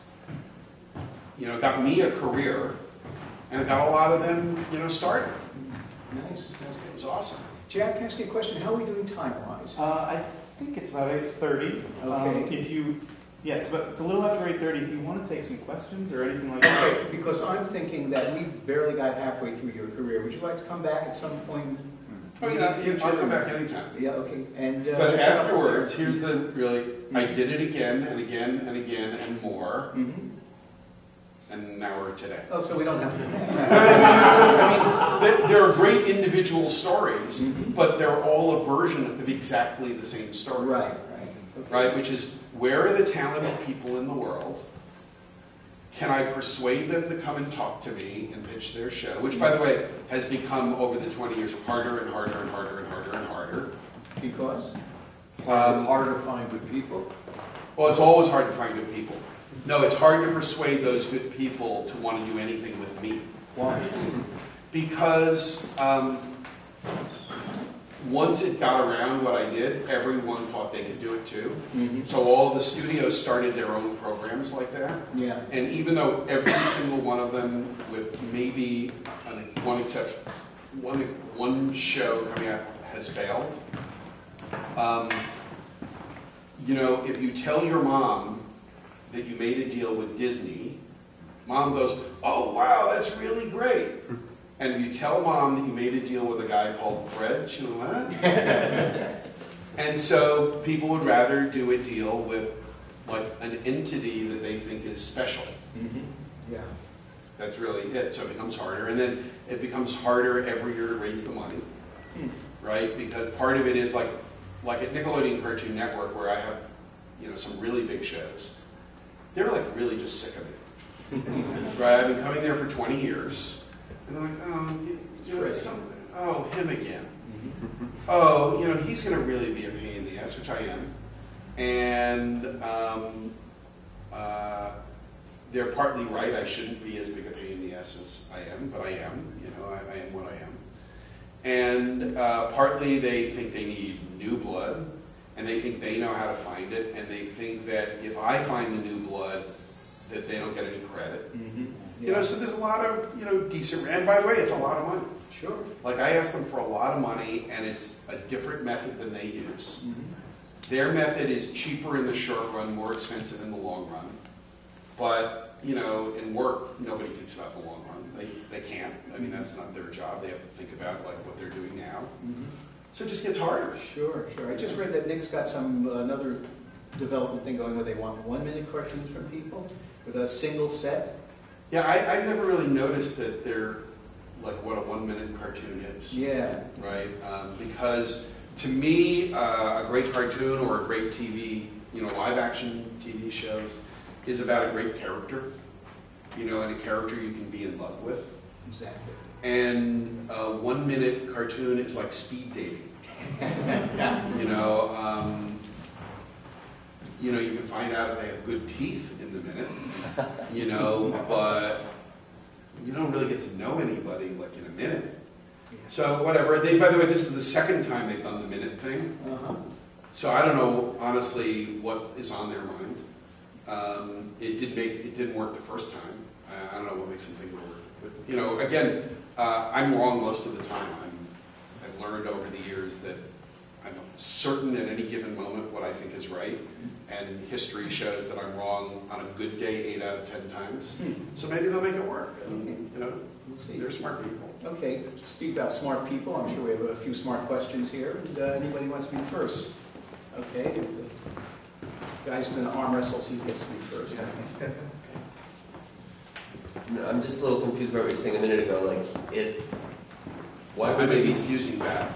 It got me a career, and it got a lot of them, started. Nice. It was awesome. Jack, can I ask you a question? How are we doing time-wise? I think it's about 8:30. Okay. It's a little after 8:30. If you want to take some questions or anything like that. Because I'm thinking that we barely got halfway through your career. Would you like to come back at some point? Oh yeah, I'll come back anytime. Yeah, okay. And but afterwards, here's the really, I did it again and again and again and more. And now we're today. Oh, so we don't have to do that. I mean, there are great individual stories, but they're all a version of exactly the same story. Right. Okay. Right, which is, where are the talented people in the world? Can I persuade them to come and talk to me and pitch their show? Which, by the way, has become, over the 20 years, harder and harder and harder and harder and harder. Because? Harder to find good people? Well, it's always hard to find good people. No, it's hard to persuade those good people to want to do anything with me. Why? Because once it got around what I did, everyone thought they could do it too. So all the studios started their own programs like that. Yeah. And even though every single one of them, with maybe one exception, one show coming out has failed. If you tell your mom that you made a deal with Disney, mom goes, "Oh wow, that's really great." And if you tell mom that you made a deal with a guy called Fred, she'll go, "What?" And so people would rather do a deal with like an entity that they think is special. Yeah. That's really it. So it becomes harder, and then it becomes harder every year to raise the money, right? Because part of it is like at Nickelodeon Cartoon Network, where I have some really big shows. They're like really just sick of it, right? I've been coming there for 20 years, and they're like, oh, him again. Oh, he's going to really be a pain in the ass, which I am. And they're partly right. I shouldn't be as big a pain in the ass as I am, but I am. I am what I am. And partly they think they need new blood, and they think they know how to find it, and they think that if I find the new blood, that they don't get any credit. So there's a lot of decent. And by the way, it's a lot of money. Sure. Like I asked them for a lot of money, and it's a different method than they use. Their method is cheaper in the short run, more expensive in the long run. But in work, nobody thinks about the long run. They can't. I mean, that's not their job. They have to think about like what they're doing now. So it just gets harder. Sure. I just read that Nick's got another development thing going where they want 1-minute cartoons from people with a single set. Yeah, I've never really noticed that they're like what a 1-minute cartoon is. Yeah. Right? Because to me, a great cartoon or a great TV, live action TV shows is about a great character, and a character you can be in love with. Exactly. And a 1 minute cartoon is like speed dating. You can find out if they have good teeth in the minute, but you don't really get to know anybody like in a minute. So whatever. By the way, this is the second time they've done the minute thing. So I don't know, honestly, what is on their mind. It didn't work the first time. I don't know what makes them think it'll work. But again, I'm wrong most of the time. I've learned over the years that I'm certain at any given moment what I think is right, and history shows that I'm wrong on a good day 8 out of 10 times. So maybe they'll make it work. And, We'll see. they're smart people. Okay, speak about smart people. I'm sure we have a few smart questions here. And anybody wants to be first? Okay, it's a guy's going to arm wrestle, so he gets to be first. No, I'm just a little confused about what you were saying a minute ago. Why would they be using that?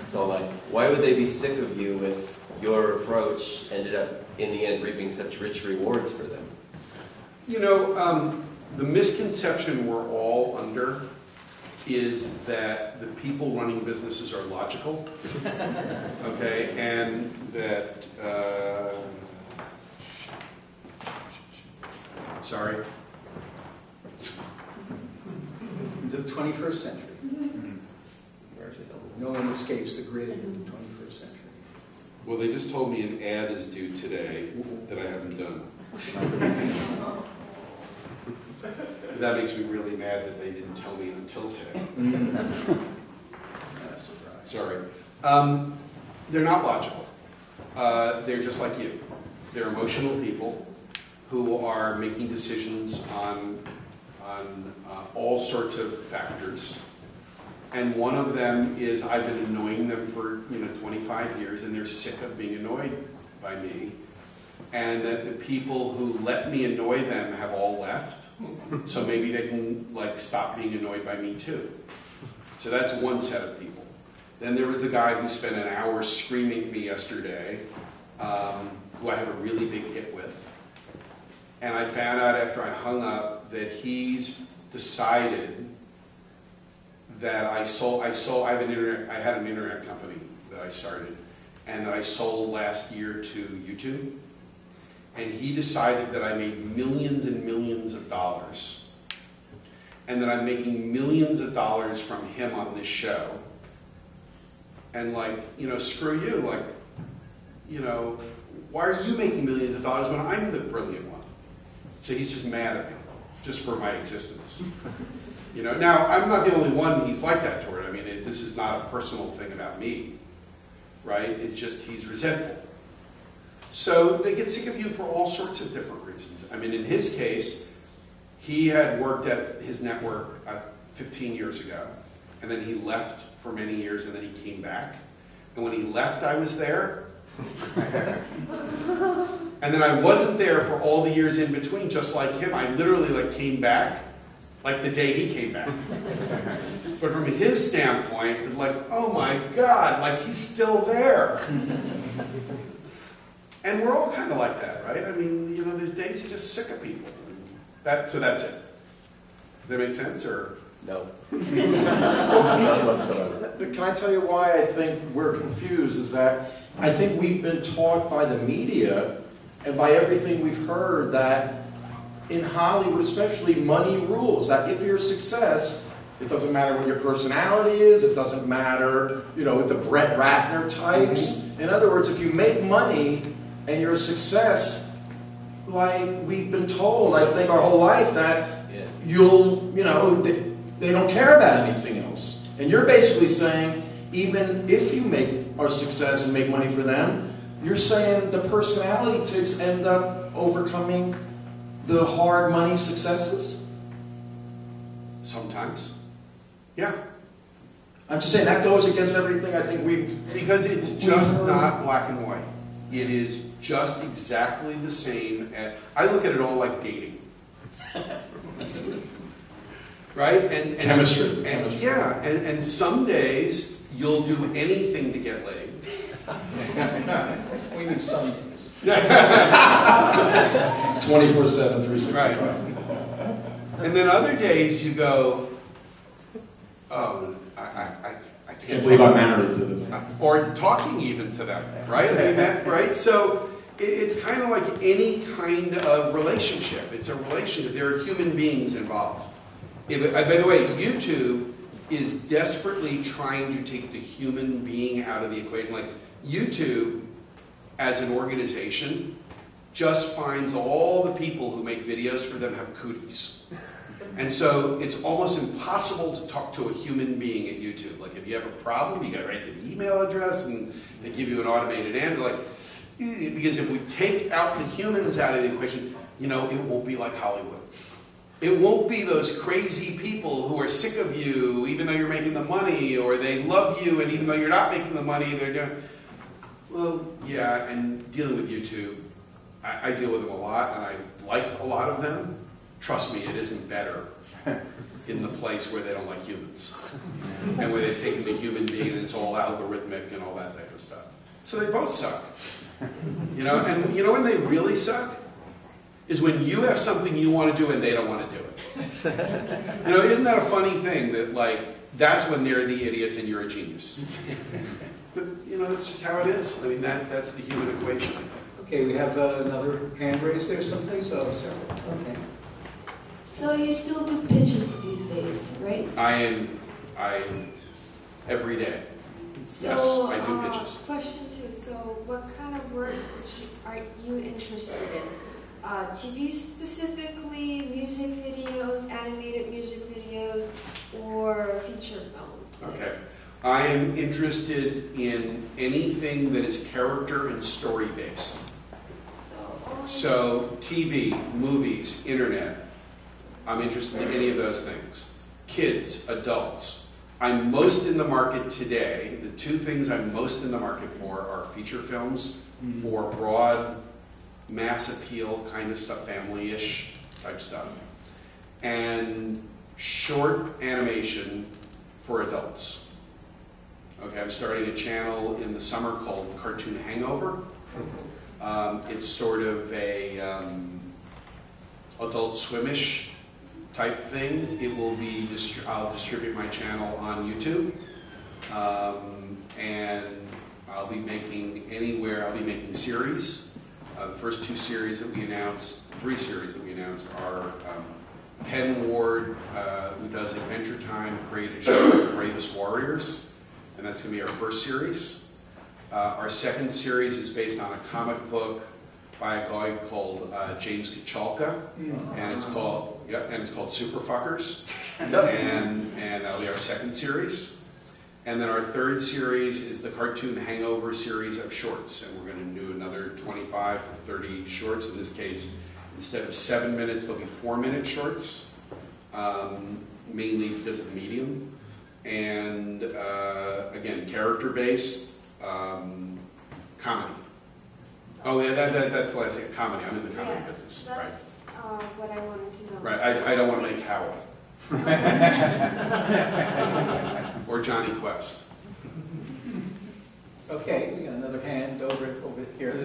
So why would they be sick of you if your approach ended up in the end reaping such rich rewards for them? The misconception we're all under is that the people running businesses are logical, okay, and that, sorry. The 21st century. No one escapes the grid in the 21st century. Well, they just told me an ad is due today that I haven't done. That makes me really mad that they didn't tell me until today. Sorry. They're not logical. They're just like you. They're emotional people who are making decisions on all sorts of factors. And one of them is I've been annoying them for 25 years, and they're sick of being annoyed by me. And that the people who let me annoy them have all left, so maybe they can stop being annoyed by me too. So that's one set of people. Then there was the guy who spent an hour screaming at me yesterday, who I have a really big hit with. And I found out after I hung up that he's decided that I had an internet company that I started, and that I sold last year to YouTube. And he decided that I made millions and millions of dollars, and that I'm making millions of dollars from him on this show. And screw you, why are you making millions of dollars when I'm the brilliant one? So he's just mad at me, just for my existence. Now I'm not the only one he's like that toward. I mean, this is not a personal thing about me, right? It's just he's resentful. So they get sick of you for all sorts of different reasons. I mean, in his case, he had worked at his network 15 years ago, and then he left for many years, and then he came back. And when he left, I was there. And then I wasn't there for all the years in between, just like him. I literally came back the day he came back. But from his standpoint, it's oh my God, he's still there. And we're all kind of like that, right? I mean, there's days you're just sick of people. So that's it. Does that make sense, or? No. None whatsoever. Can I tell you why I think we're confused? Is that I think we've been taught by the media and by everything we've heard that in Hollywood, especially, money rules. That if you're a success, it doesn't matter what your personality is. It doesn't matter, with the Brett Ratner types. In other words, if you make money and you're a success, we've been told, I think, our whole life that they don't care about anything else. And you're basically saying, even if you are a success and make money for them, you're saying the personality tips end up overcoming the hard money successes? Sometimes. Yeah. I'm just saying that goes against everything I think Because it's just not black and white. It is just exactly the same. I look at it all like dating. Right? And Chemistry. Yeah, and some days you'll do anything to get laid. We mean some days. 24/7, 365. Right. And then other days you go, Oh, I Can't can't believe I'm married to this. or talking even to them, right? I mean, that, right? So it's kind of like any kind of relationship. It's a relationship. There are human beings involved. By the way, YouTube is desperately trying to take the human being out of the equation. Like YouTube, as an organization, just finds all the people who make videos for them have cooties. And so it's almost impossible to talk to a human being at YouTube. Like if you have a problem, you got to write the email address and they give you an automated answer. Like, because if we take out the humans out of the equation, you know, it won't be like Hollywood. It won't be those crazy people who are sick of you even though you're making the money, or they love you and even though you're not making the money, they're doing... Well, yeah, and dealing with YouTube, I deal with them a lot and I like a lot of them. Trust me, it isn't better in the place where they don't like humans and where they've taken the human being and it's all algorithmic and all that type of stuff. So they both suck. You know, and you know when they really suck? Is when you have something you want to do and they don't want to do it. You know, isn't that a funny thing that, like, that's when they're the idiots and you're a genius? But, you know, that's just how it is. I mean, that's the human equation, I think. Okay, we have another hand raised there someplace. Oh, Sarah. Okay. So you still do pitches these days, right? I every day. So, Yes, I do pitches. Question two, so what kind of work are you interested in? TV specifically, music videos, animated music videos, or feature films? Okay. I am interested in anything that is character and story based. So TV, movies, internet, I'm interested in any of those things. Kids, adults. I'm most in the market today, the two things I'm most in the market for are feature films for broad, mass appeal kind of stuff, family-ish type stuff, and short animation for adults. Okay, I'm starting a channel in the summer called Cartoon Hangover. It's sort of a Adult Swim-ish type thing. It will be, I'll distribute my channel on YouTube, and I'll be making series. The first two series that we announced, three series that we announced are Penn Ward, who does Adventure Time, created a show called Bravest Warriors, and that's going to be our first series. Our second series is based on a comic book by a guy called James Kachalka, and it's called Super Fuckers, and that'll be our second series. And then our third series is the Cartoon Hangover series of shorts, and we're going to do another 25 to 30 shorts. In this case, instead of 7 minutes, they'll be 4-minute shorts, mainly because of the medium. And again, character-based, comedy. Oh, yeah, that's what I say, comedy. I'm in the comedy business. That's what I wanted to know. Right, I don't want to make Howell. Or Johnny Quest. Okay, we got another hand over here.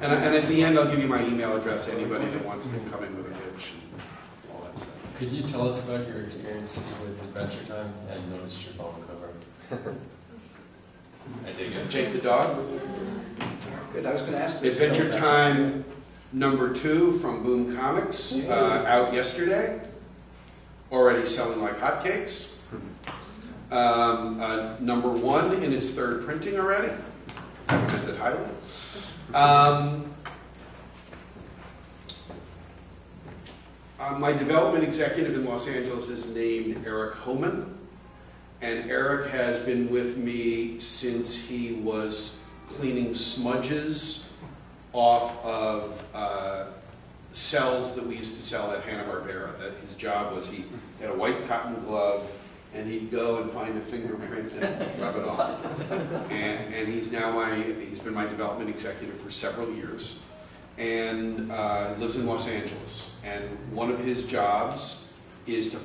And at the end, I'll give you my email address to anybody that wants to come in with a pitch and all that stuff. Could you tell us about your experiences with Adventure Time? I noticed your phone cover. I dig it. Jake the dog. Good. I was going to ask this. Adventure Time #2 from Boom Comics, out yesterday. Already selling like hotcakes. #1 in its third printing already. Recommend it highly. My development executive in Los Angeles is named Eric Homan, and Eric has been with me since he was cleaning smudges off of cells that we used to sell at Hanna-Barbera. That his job was he had a white cotton glove and he'd go and find a fingerprint and rub it off. And he's been my development executive for several years, and lives in Los Angeles. And one of his jobs is to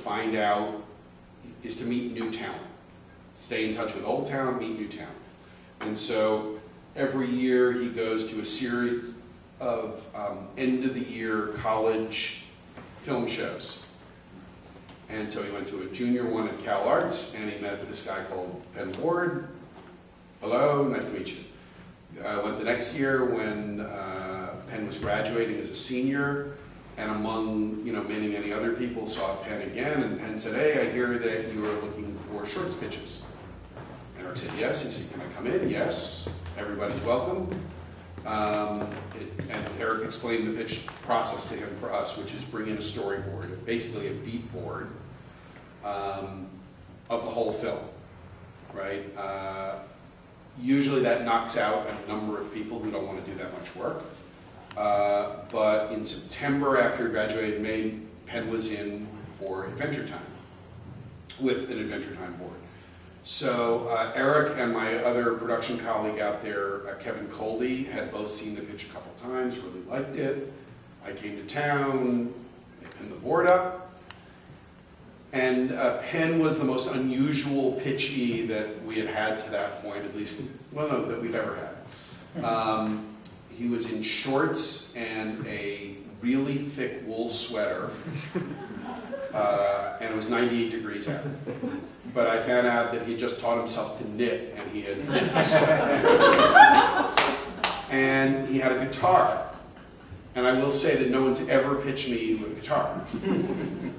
meet new talent, stay in touch with old talent, meet new talent. And so every year he goes to a series of end of the year college film shows. And so he went to a junior one at Cal Arts, and he met this guy called Penn Ward. Hello, nice to meet you. I went the next year when Penn was graduating as a senior, and among many other people saw Penn again, and Penn said, "Hey, I hear that you are looking for shorts pitches." And Eric said, "Yes." He said, "Can I come in?" "Yes." "Everybody's welcome." And Eric explained the pitch process to him for us, which is bring in a storyboard, basically a beat board of the whole film, right? Usually that knocks out a number of people who don't want to do that much work. But in September, after he graduated in May, Penn was in for Adventure Time with an Adventure Time board. So Eric and my other production colleague out there, Kevin Coldy, had both seen the pitch a couple times, really liked it. I came to town, they pinned the board up, and Penn was the most unusual pitchee that we had had to that point, at least, well, no, that we've ever had. He was in shorts and a really thick wool sweater, and it was 98 degrees out. But I found out that he just taught himself to knit, and he had knit the sweater. And he had a guitar. And I will say that no one's ever pitched me with a guitar.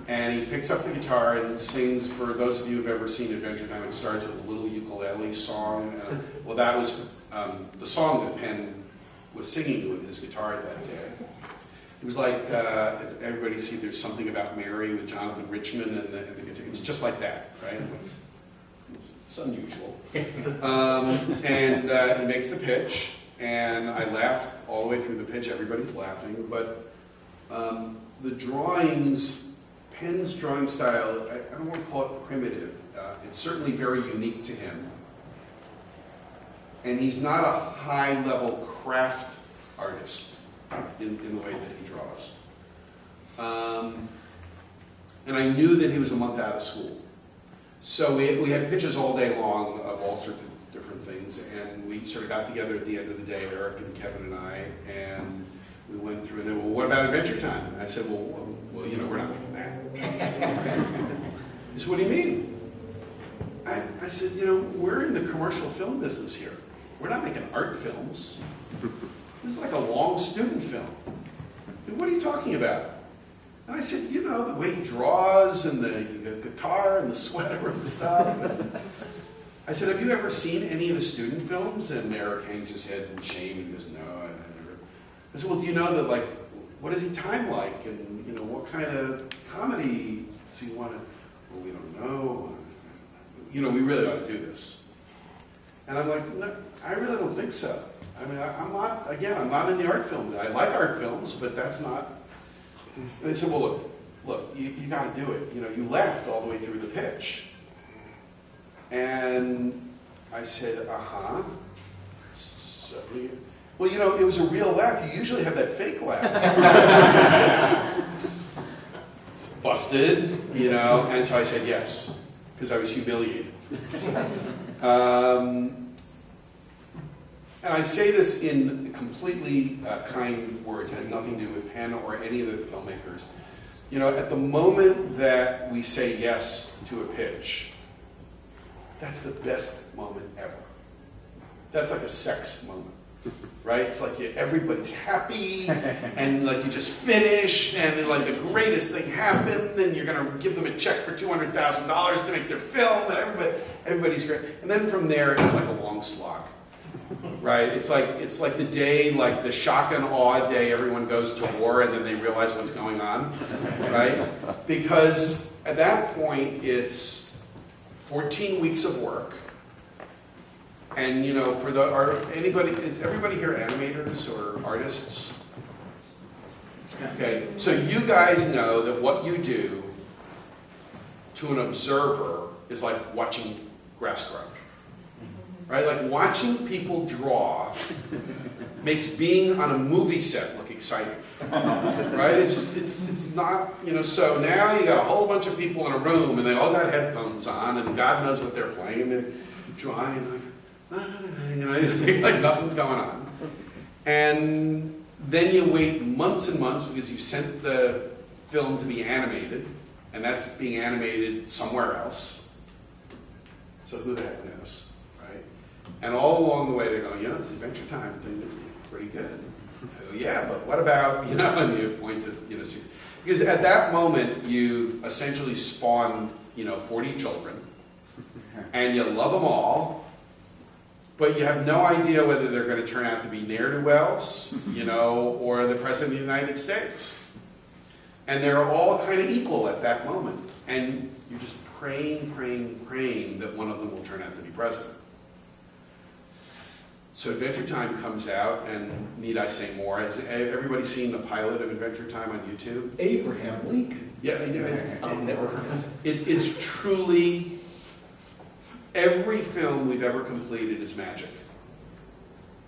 And he picks up the guitar and sings, for those of you who've ever seen Adventure Time, it starts with a little ukulele song. Well, that was the song that Penn was singing with his guitar that day. It was like, if everybody see There's Something About Mary with Jonathan Richman and the guitar. It was just like that, right? It's unusual. And he makes the pitch, and I laugh all the way through the pitch. Everybody's laughing, but the drawings, Penn's drawing style, I don't want to call it primitive. It's certainly very unique to him. And he's not a high-level craft artist in the way that he draws. And I knew that he was a month out of school. So we had pitches all day long of all sorts of different things, and we sort of got together at the end of the day, Eric and Kevin and I, and we went through and then, well, what about Adventure Time? And I said, well, we're not making that. He said, what do you mean? I said, we're in the commercial film business here. We're not making art films. This is like a long student film. What are you talking about? And I said, the way he draws and the guitar and the sweater and stuff. And I said, have you ever seen any of his student films? And Eric hangs his head in shame and goes, no, I never. I said, well, do you know that, what is he time like? And, what kind of comedy does he want to? Well, we don't know. We really ought to do this. And I'm like, no, I really don't think so. I mean, I'm not in the art film. I like art films, but that's not. And they said, well, look, you got to do it. You laughed all the way through the pitch. And I said, uh-huh. So, well, it was a real laugh. You usually have that fake laugh. Busted, and so I said yes, because I was humiliated. And I say this in completely kind words. It had nothing to do with Penn or any of the filmmakers. At the moment that we say yes to a pitch, that's the best moment ever. That's like a sex moment, right? It's like everybody's happy, and you just finished, and then the greatest thing happened, and you're gonna give them a check for $200,000 to make their film, and everybody's great. And then from there, it's like a long slog. Right? It's like the day, the shock and awe day everyone goes to war and then they realize what's going on, right? Because at that point it's 14 weeks of work, and is everybody here animators or artists? Okay, so you guys know that what you do to an observer is like watching grass grow. Right? Like watching people draw makes being on a movie set look exciting. Right? It's not, so now you got a whole bunch of people in a room and they all got headphones on and God knows what they're playing and they're drawing and like nothing's going on. And then you wait months and months because you sent the film to be animated, and that's being animated somewhere else. So who the heck knows, right? And all along the way they're going, this Adventure Time thing is pretty good. I go, yeah, but what about, and you point to, because at that moment you've essentially spawned, 40 children, and you love them all, but you have no idea whether they're going to turn out to be ne'er-do-wells, or the President of the United States. And they're all kind of equal at that moment. And you're just praying that one of them will turn out to be president. So Adventure Time comes out, and need I say more? Has everybody seen the pilot of Adventure Time on YouTube? Abraham Lincoln. Yeah. I'll never forget. It's truly, every film we've ever completed is magic.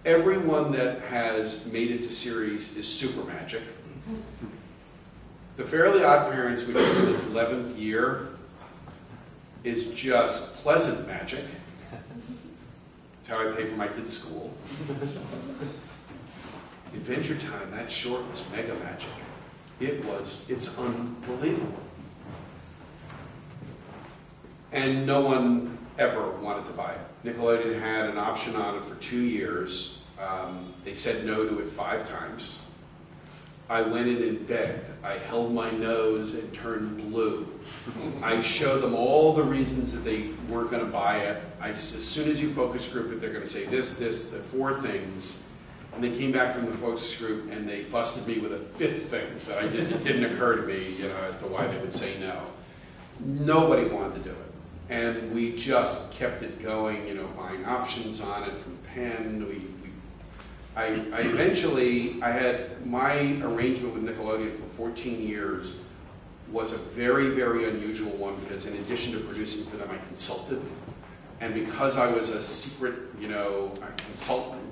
Everyone that has made it to series is super magic. The Fairly Oddparents, which is in its 11th year, is just pleasant magic. It's how I pay for my kids' school. Adventure Time, that short was mega magic. It's unbelievable. And no one ever wanted to buy it. Nickelodeon had an option on it for 2 years. They said no to it 5 times. I went in and begged. I held my nose and turned blue. I showed them all the reasons that they weren't going to buy it. As soon as you focus group it, they're going to say the 4 things. And they came back from the focus group and they busted me with a 5th thing that it didn't occur to me, as to why they would say no. Nobody wanted to do it. And we just kept it going, buying options on it from Penn. I had my arrangement with Nickelodeon for 14 years was a very, very unusual one because in addition to producing for them, I consulted. And because I was a secret, consultant,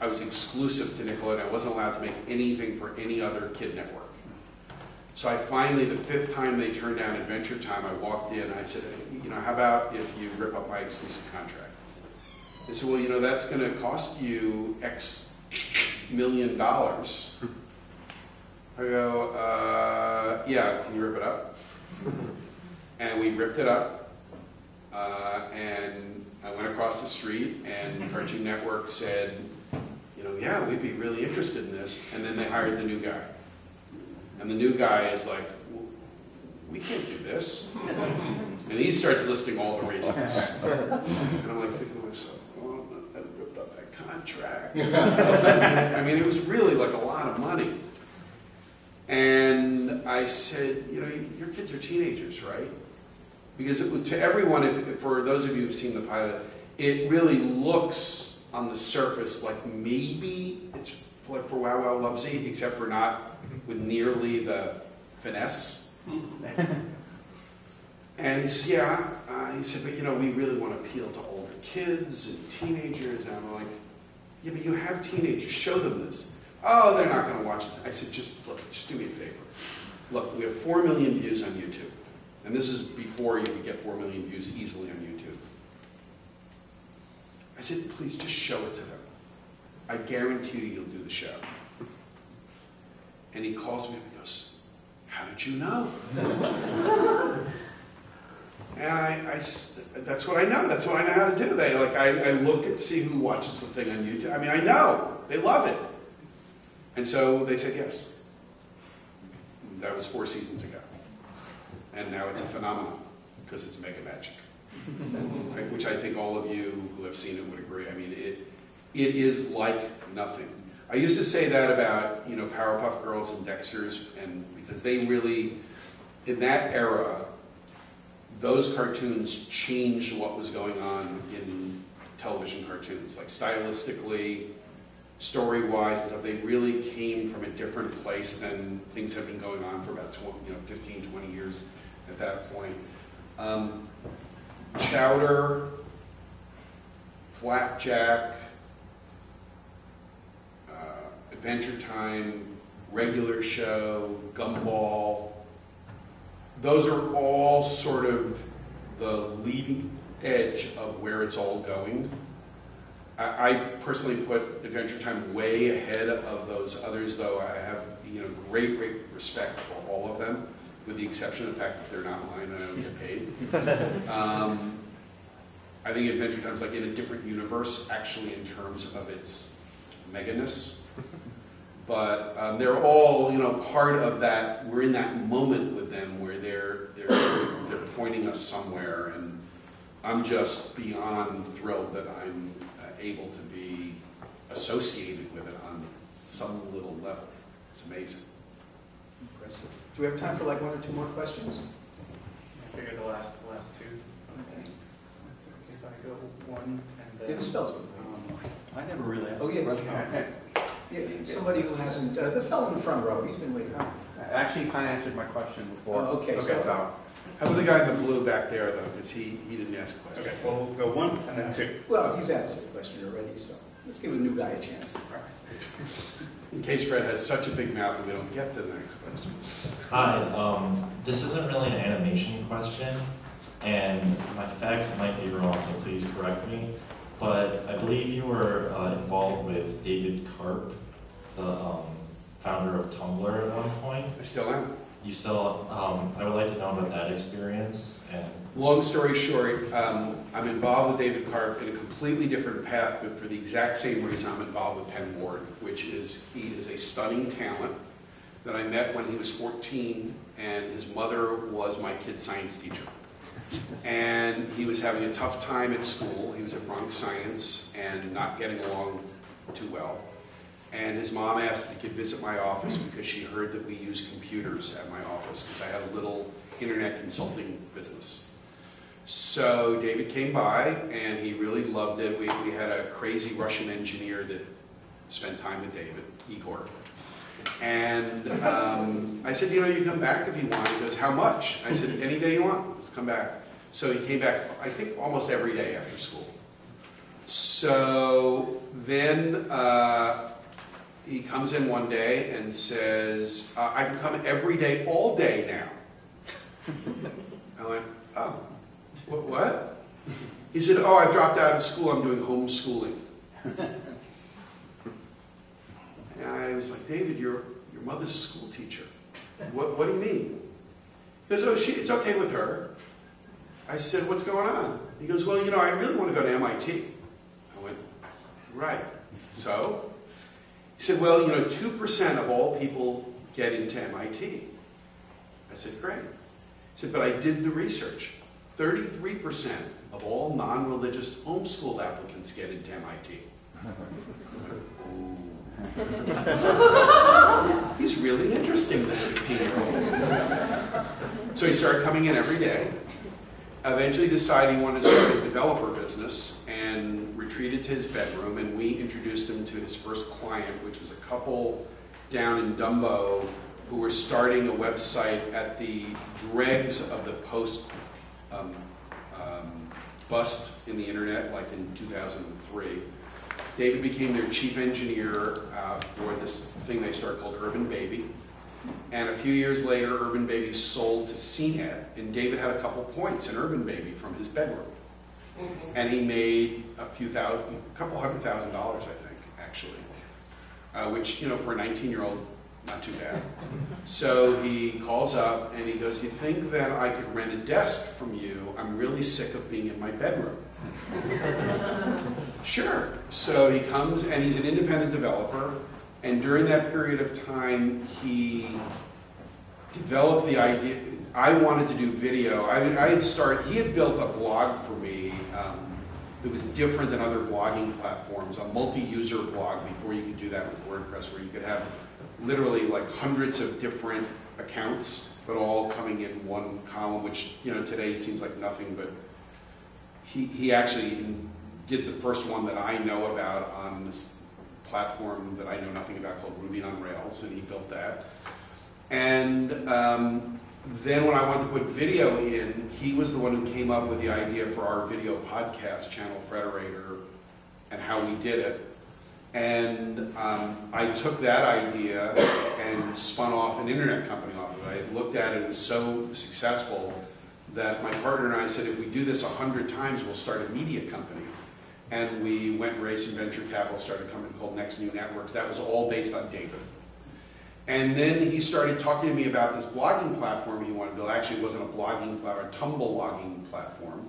I was exclusive to Nickelodeon. I wasn't allowed to make anything for any other kid network. So I finally, the 5th time they turned down Adventure Time, I walked in and I said, how about if you rip up my exclusive contract? They said, well, that's going to cost you X million dollars. I go, yeah, can you rip it up? And we ripped it up. And I went across the street and Cartoon Network said, yeah, we'd be really interested in this. And then they hired the new guy. And the new guy is like, well, we can't do this. And he starts listing all the reasons. And I'm like thinking to myself, oh, I ripped up that contract. It was really like a lot of money. And I said, your kids are teenagers, right? Because to everyone, for those of you who've seen the pilot, it really looks on the surface like maybe it's like for Wow Wow Wubbzy, except for not with nearly the finesse. And he said, yeah. He said, but we really want to appeal to older kids and teenagers. And I'm like, yeah, but you have teenagers. Show them this. Oh, they're not going to watch this. I said, just do me a favor. Look, we have 4 million views on YouTube. And this is before you could get 4 million views easily on YouTube. I said, please just show it to them. I guarantee you you'll do the show. And he calls me and goes, how did you know? And that's what I know. That's what I know how to do. I look and see who watches the thing on YouTube. I know. They love it. And so they said yes. That was 4 seasons ago. And now it's a phenomenon because it's mega magic. Right? Which I think all of you who have seen it would agree. It is like nothing. I used to say that about Powerpuff Girls and Dexter's, and because they really, in that era, those cartoons changed what was going on in television cartoons, like stylistically, story-wise and stuff. They really came from a different place than things have been going on for about 15, 20 years at that point. Chowder, Flapjack, Adventure Time, Regular Show, Gumball, those are all sort of the leading edge of where it's all going. I personally put Adventure Time way ahead of those others, though I have great respect for all of them. with the exception of the fact that they're not mine and I don't get paid. I think Adventure Time's like in a different universe, actually, in terms of its meganess. But they're all, part of that. We're in that moment with them where they're pointing us somewhere, and I'm just beyond thrilled that I'm able to be associated with it on some little level. It's amazing. Impressive. Do we have time for like one or two more questions? I figured the last two. Okay. If I go one and then... It spells it. I never really asked. Oh, yeah. Yeah, somebody who hasn't, the fellow in the front row, he's been waiting. Actually, you kind of answered my question before. Oh, okay. So, how about the guy in the blue back there, though? Because he didn't ask a question. Okay, well, we'll go one and then two. Well, he's answered the question already, so let's give the new guy a chance. In case Fred has such a big mouth that we don't get to the next question. Hi, this isn't really an animation question, and my facts might be wrong, so please correct me. But I believe you were involved with David Karp, the founder of Tumblr at one point. I still am. You still, I would like to know about that experience. And long story short, I'm involved with David Karp in a completely different path, but for the exact same reason I'm involved with Penn Ward, which is he is a stunning talent that I met when he was 14, and his mother was my kid's science teacher. And he was having a tough time at school. He was at Bronx Science and not getting along too well. And his mom asked if he could visit my office because she heard that we use computers at my office because I had a little internet consulting business. So David came by and he really loved it. We had a crazy Russian engineer that spent time with David, Igor. And I said, you come back if you want. He goes, how much? I said, any day you want, just come back. So he came back, I think, almost every day after school. So then he comes in one day and says, I can come every day, all day now. I went, oh, what? He said, oh, I've dropped out of school, I'm doing homeschooling. And I was like, David, your mother's a school teacher. What do you mean? He goes, oh, it's okay with her. I said, what's going on? He goes, well, I really want to go to MIT. I went, right. So? He said, well, 2% of all people get into MIT. I said, great. He said, but I did the research. 33% of all non-religious homeschool applicants get into MIT. He's really interesting, this 15-year-old. So he started coming in every day. Eventually decided he wanted to start a developer business and retreated to his bedroom, and we introduced him to his first client, which was a couple down in Dumbo who were starting a website at the dregs of the post bust in the internet, like in 2003. David became their chief engineer for this thing they started called Urban Baby. And a few years later, Urban Baby sold to CNET, and David had a couple points in Urban Baby from his bedroom. And he made a couple $100,000, I think, actually, which, for a 19-year-old, not too bad. So he calls up and he goes, you think that I could rent a desk from you? I'm really sick of being in my bedroom. Sure. So he comes and he's an independent developer. And during that period of time, he developed the idea. I wanted to do video. He had built a blog for me that was different than other blogging platforms, a multi-user blog before you could do that with WordPress, where you could have literally like hundreds of different accounts, but all coming in one column, which today seems like nothing, but he actually did the first one that I know about on this platform that I know nothing about called Ruby on Rails, and he built that. And then when I wanted to put video in, he was the one who came up with the idea for our video podcast channel, Frederator, and how we did it. And I took that idea and spun off an internet company off of it. I looked at it, it was so successful that my partner and I said, if we do this 100 times, we'll start a media company. And we went and raised some venture capital, started a company called Next New Networks. That was all based on David. And then he started talking to me about this blogging platform he wanted to build. Actually, it wasn't a blogging platform, a tumble-logging platform.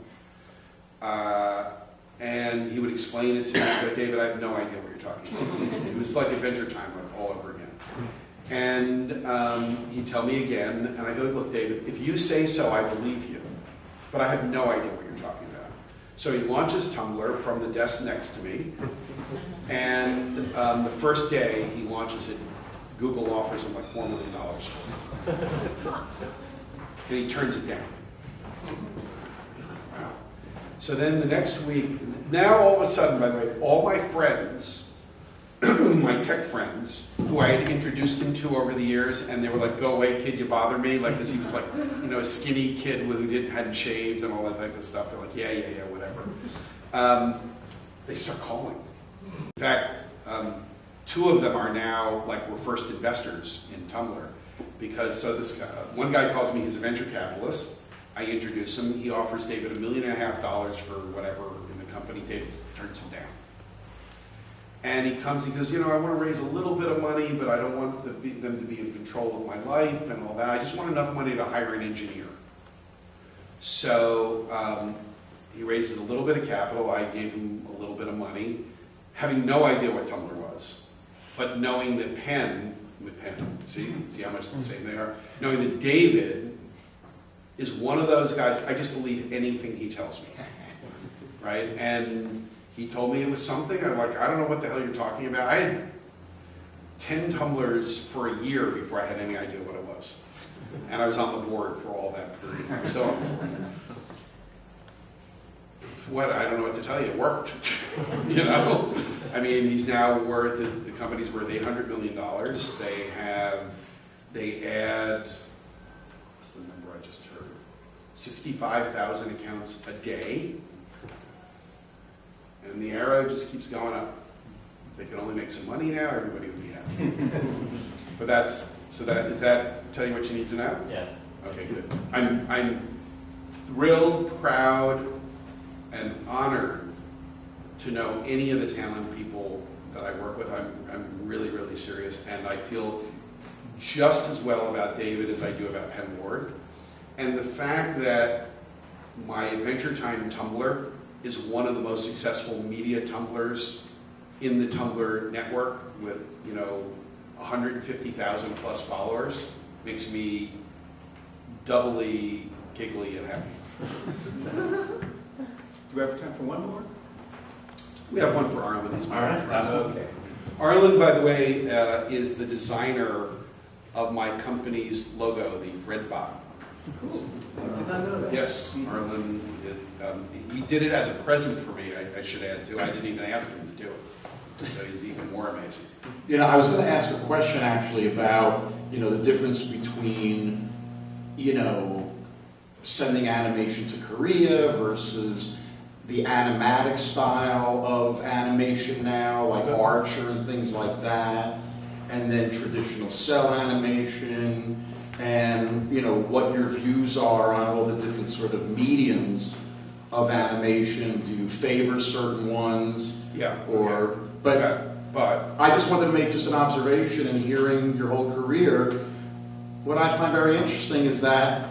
And he would explain it to me, but David, I have no idea what you're talking about. It was like Adventure Time, like all over again. And he'd tell me again, and I go, look, David, if you say so, I believe you. But I have no idea what you're talking about. So he launches Tumblr from the desk next to me. And the first day he launches it, Google offers him like $4 million. And he turns it down. Wow. So then the next week, now all of a sudden, by the way, all my friends, my tech friends, who I had introduced him to over the years, and they were like, "Go away, kid, you bother me," like, because he was like, you know, a skinny kid who hadn't shaved and all that type of stuff. They're like, yeah, whatever. They start calling. In fact, two of them are now like were first investors in Tumblr, because so this guy, one guy calls me, he's a venture capitalist. I introduce him. He offers David $1.5 million for whatever in the company. David turns him down. And he comes, he goes, you know, I want to raise a little bit of money, but I don't want them to be in control of my life and all that. I just want enough money to hire an engineer. So he raises a little bit of capital. I gave him a little bit of money, having no idea what Tumblr was, but knowing that see how much the same they are, knowing that David is one of those guys, I just believe anything he tells me, right? And he told me it was something, I'm like, I don't know what the hell you're talking about. I had 10 Tumblrs for a year before I had any idea what it was. And I was on the board for all that period. So, I don't know what to tell you, it worked. You know? I mean, he's now worth, the company's worth $800 million. They add, what's the number I just heard? 65,000 accounts a day. And the arrow just keeps going up. If they could only make some money now, everybody would be happy. But does that tell you what you need to know? Yes. Okay, good. I'm thrilled, proud, and honored to know any of the talent people that I work with. I'm really, really serious, and I feel just as well about David as I do about Penn Ward. And the fact that my Adventure Time Tumblr is one of the most successful media Tumblrs in the Tumblr network with, 150,000 plus followers makes me doubly giggly and happy. Do we have time for one more? We have one for Arlen. He's my friend. Okay. Arlen, by the way, is the designer of my company's logo, the Fredbot. Cool. I did not know that. Yes, Arlen. He did it as a present for me, I should add, too. I didn't even ask him to do it. So he's even more amazing. I was going to ask a question, actually, about, the difference between, sending animation to Korea versus the animatic style of animation now, like Archer and things like that, and then traditional cell animation, and what your views are on all the different sort of mediums of animation. Do you favor certain ones? Yeah. Or but I just wanted to make just an observation in hearing your whole career. What I find very interesting is that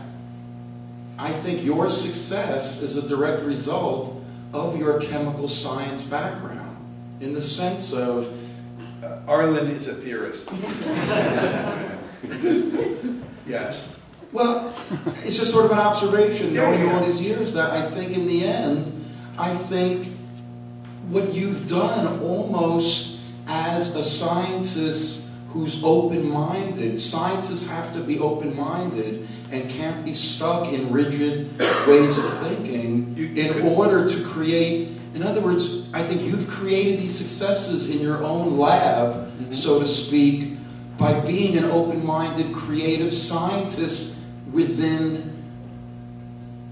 I think your success is a direct result of your chemical science background, in the sense of Arlen is a theorist. Yes. Well, it's just sort of an observation, knowing you all these years, that I think in the end, I think what you've done almost as a scientist who's open-minded, scientists have to be open-minded and can't be stuck in rigid ways of thinking in order to create. In other words, I think you've created these successes in your own lab, so to speak, by being an open-minded, creative scientist within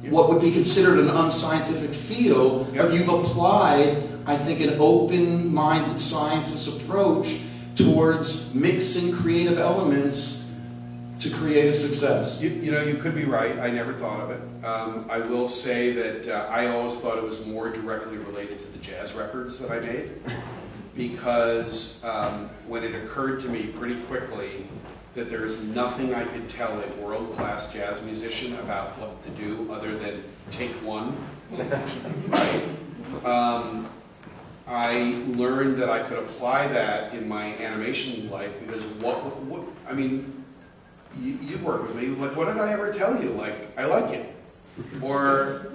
what would be considered an unscientific field, but you've applied, I think, an open-minded scientist approach towards mixing creative elements to create a success. You could be right. I never thought of it. I will say that I always thought it was more directly related to the jazz records that I made, because when it occurred to me pretty quickly that there's nothing I could tell a world-class jazz musician about what to do other than take one, right? I learned that I could apply that in my animation life because I mean, you've worked with me, like what did I ever tell you? Like, I like it, or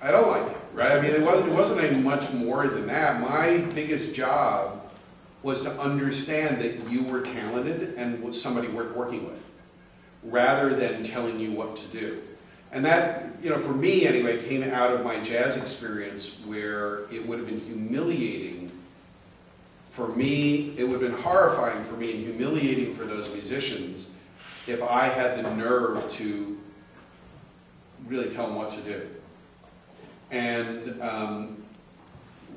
I don't like it, right? I mean, it wasn't a much more than that. My biggest job was to understand that you were talented and was somebody worth working with, rather than telling you what to do. And that, you know, for me anyway, came out of my jazz experience where it would have been humiliating for me, it would have been horrifying for me and humiliating for those musicians if I had the nerve to really tell them what to do. And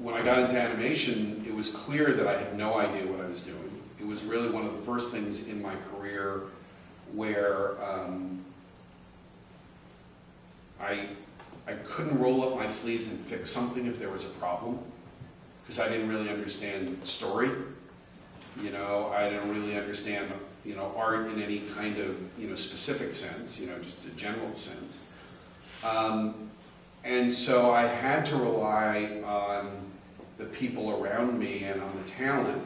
when I got into animation, it was clear that I had no idea what I was doing. It was really one of the first things in my career where I couldn't roll up my sleeves and fix something if there was a problem, because I didn't really understand story. You know, I didn't really understand, you know, art in any kind of, you know, specific sense, you know, just a general sense. And so I had to rely on the people around me and on the talent.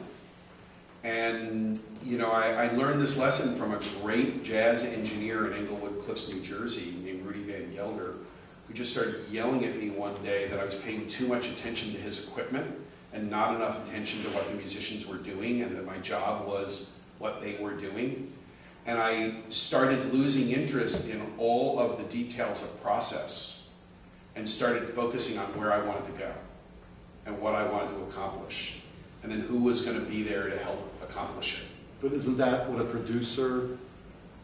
And, you know, I learned this lesson from a great jazz engineer in Englewood Cliffs, New Jersey, named Rudy Van Gelder, who just started yelling at me one day that I was paying too much attention to his equipment and not enough attention to what the musicians were doing, and that my job was what they were doing. And I started losing interest in all of the details of process and started focusing on where I wanted to go and what I wanted to accomplish, and then who was going to be there to help accomplish it. But isn't that what a producer,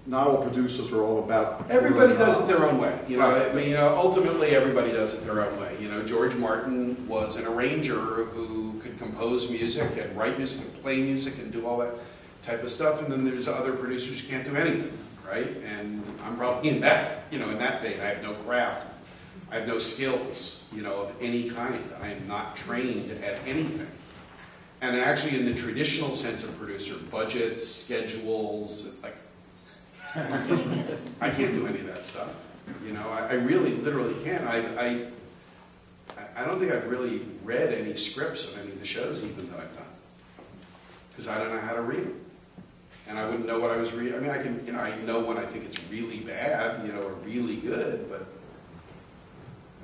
not all producers are all about? Everybody does it their own way. You know, I mean, you know, ultimately everybody does it their own way. You know, George Martin was an arranger who could compose music and write music and play music and do all that type of stuff. And then there's other producers who can't do anything, right? And I'm probably in that, you know, in that vein. I have no craft. I have no skills, you know, of any kind. I am not trained at anything. And actually, in the traditional sense of producer, budgets, schedules, like, I can't do any of that stuff. You know, I really, literally can't. I don't think I've really read any scripts of any of the shows even that I've done, because I don't know how to read them, and I wouldn't know what I was reading. I mean, I can, you know, I know when I think it's really bad, you know, or really good, but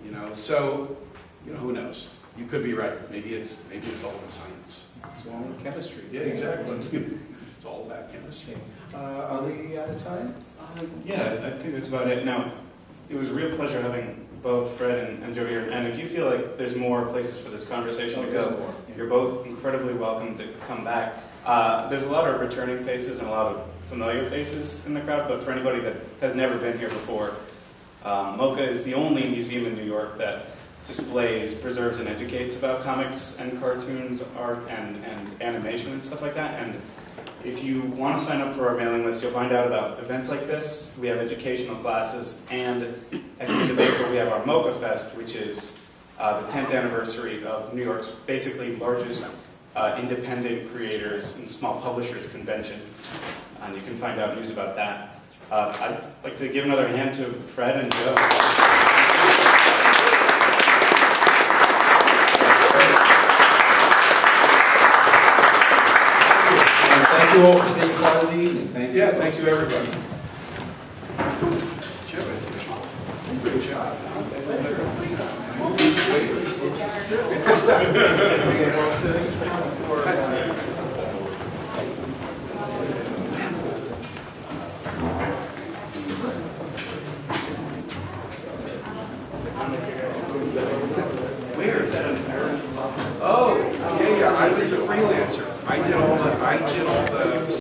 you know, so you know, who knows? You could be right. Maybe it's all in science. It's all in chemistry. Yeah, exactly. It's all about chemistry. Are we out of time? Yeah, I think that's about it. Now, it was a real pleasure having both Fred and Joe here. And if you feel like there's more places for this conversation to go, you're both incredibly welcome to come back. There's a lot of returning faces and a lot of familiar faces in the crowd, but for anybody that has never been here before, MoCCA is the only museum in New York that displays, preserves, and educates about comics and cartoons, art, and animation and stuff like that. And if you want to sign up for our mailing list, you'll find out about events like this. We have educational classes, and at the end of April, we have our MoCCA Fest, which is the 10th anniversary of New York's basically largest independent creators and small publishers convention. And you can find out news about that. I'd like to give another hand to Fred and Joe. Thank you all for being part of the evening. Thank you. Yeah, thank you, everybody. Good job. Where is that? Oh, yeah, I was the freelancer. I did all the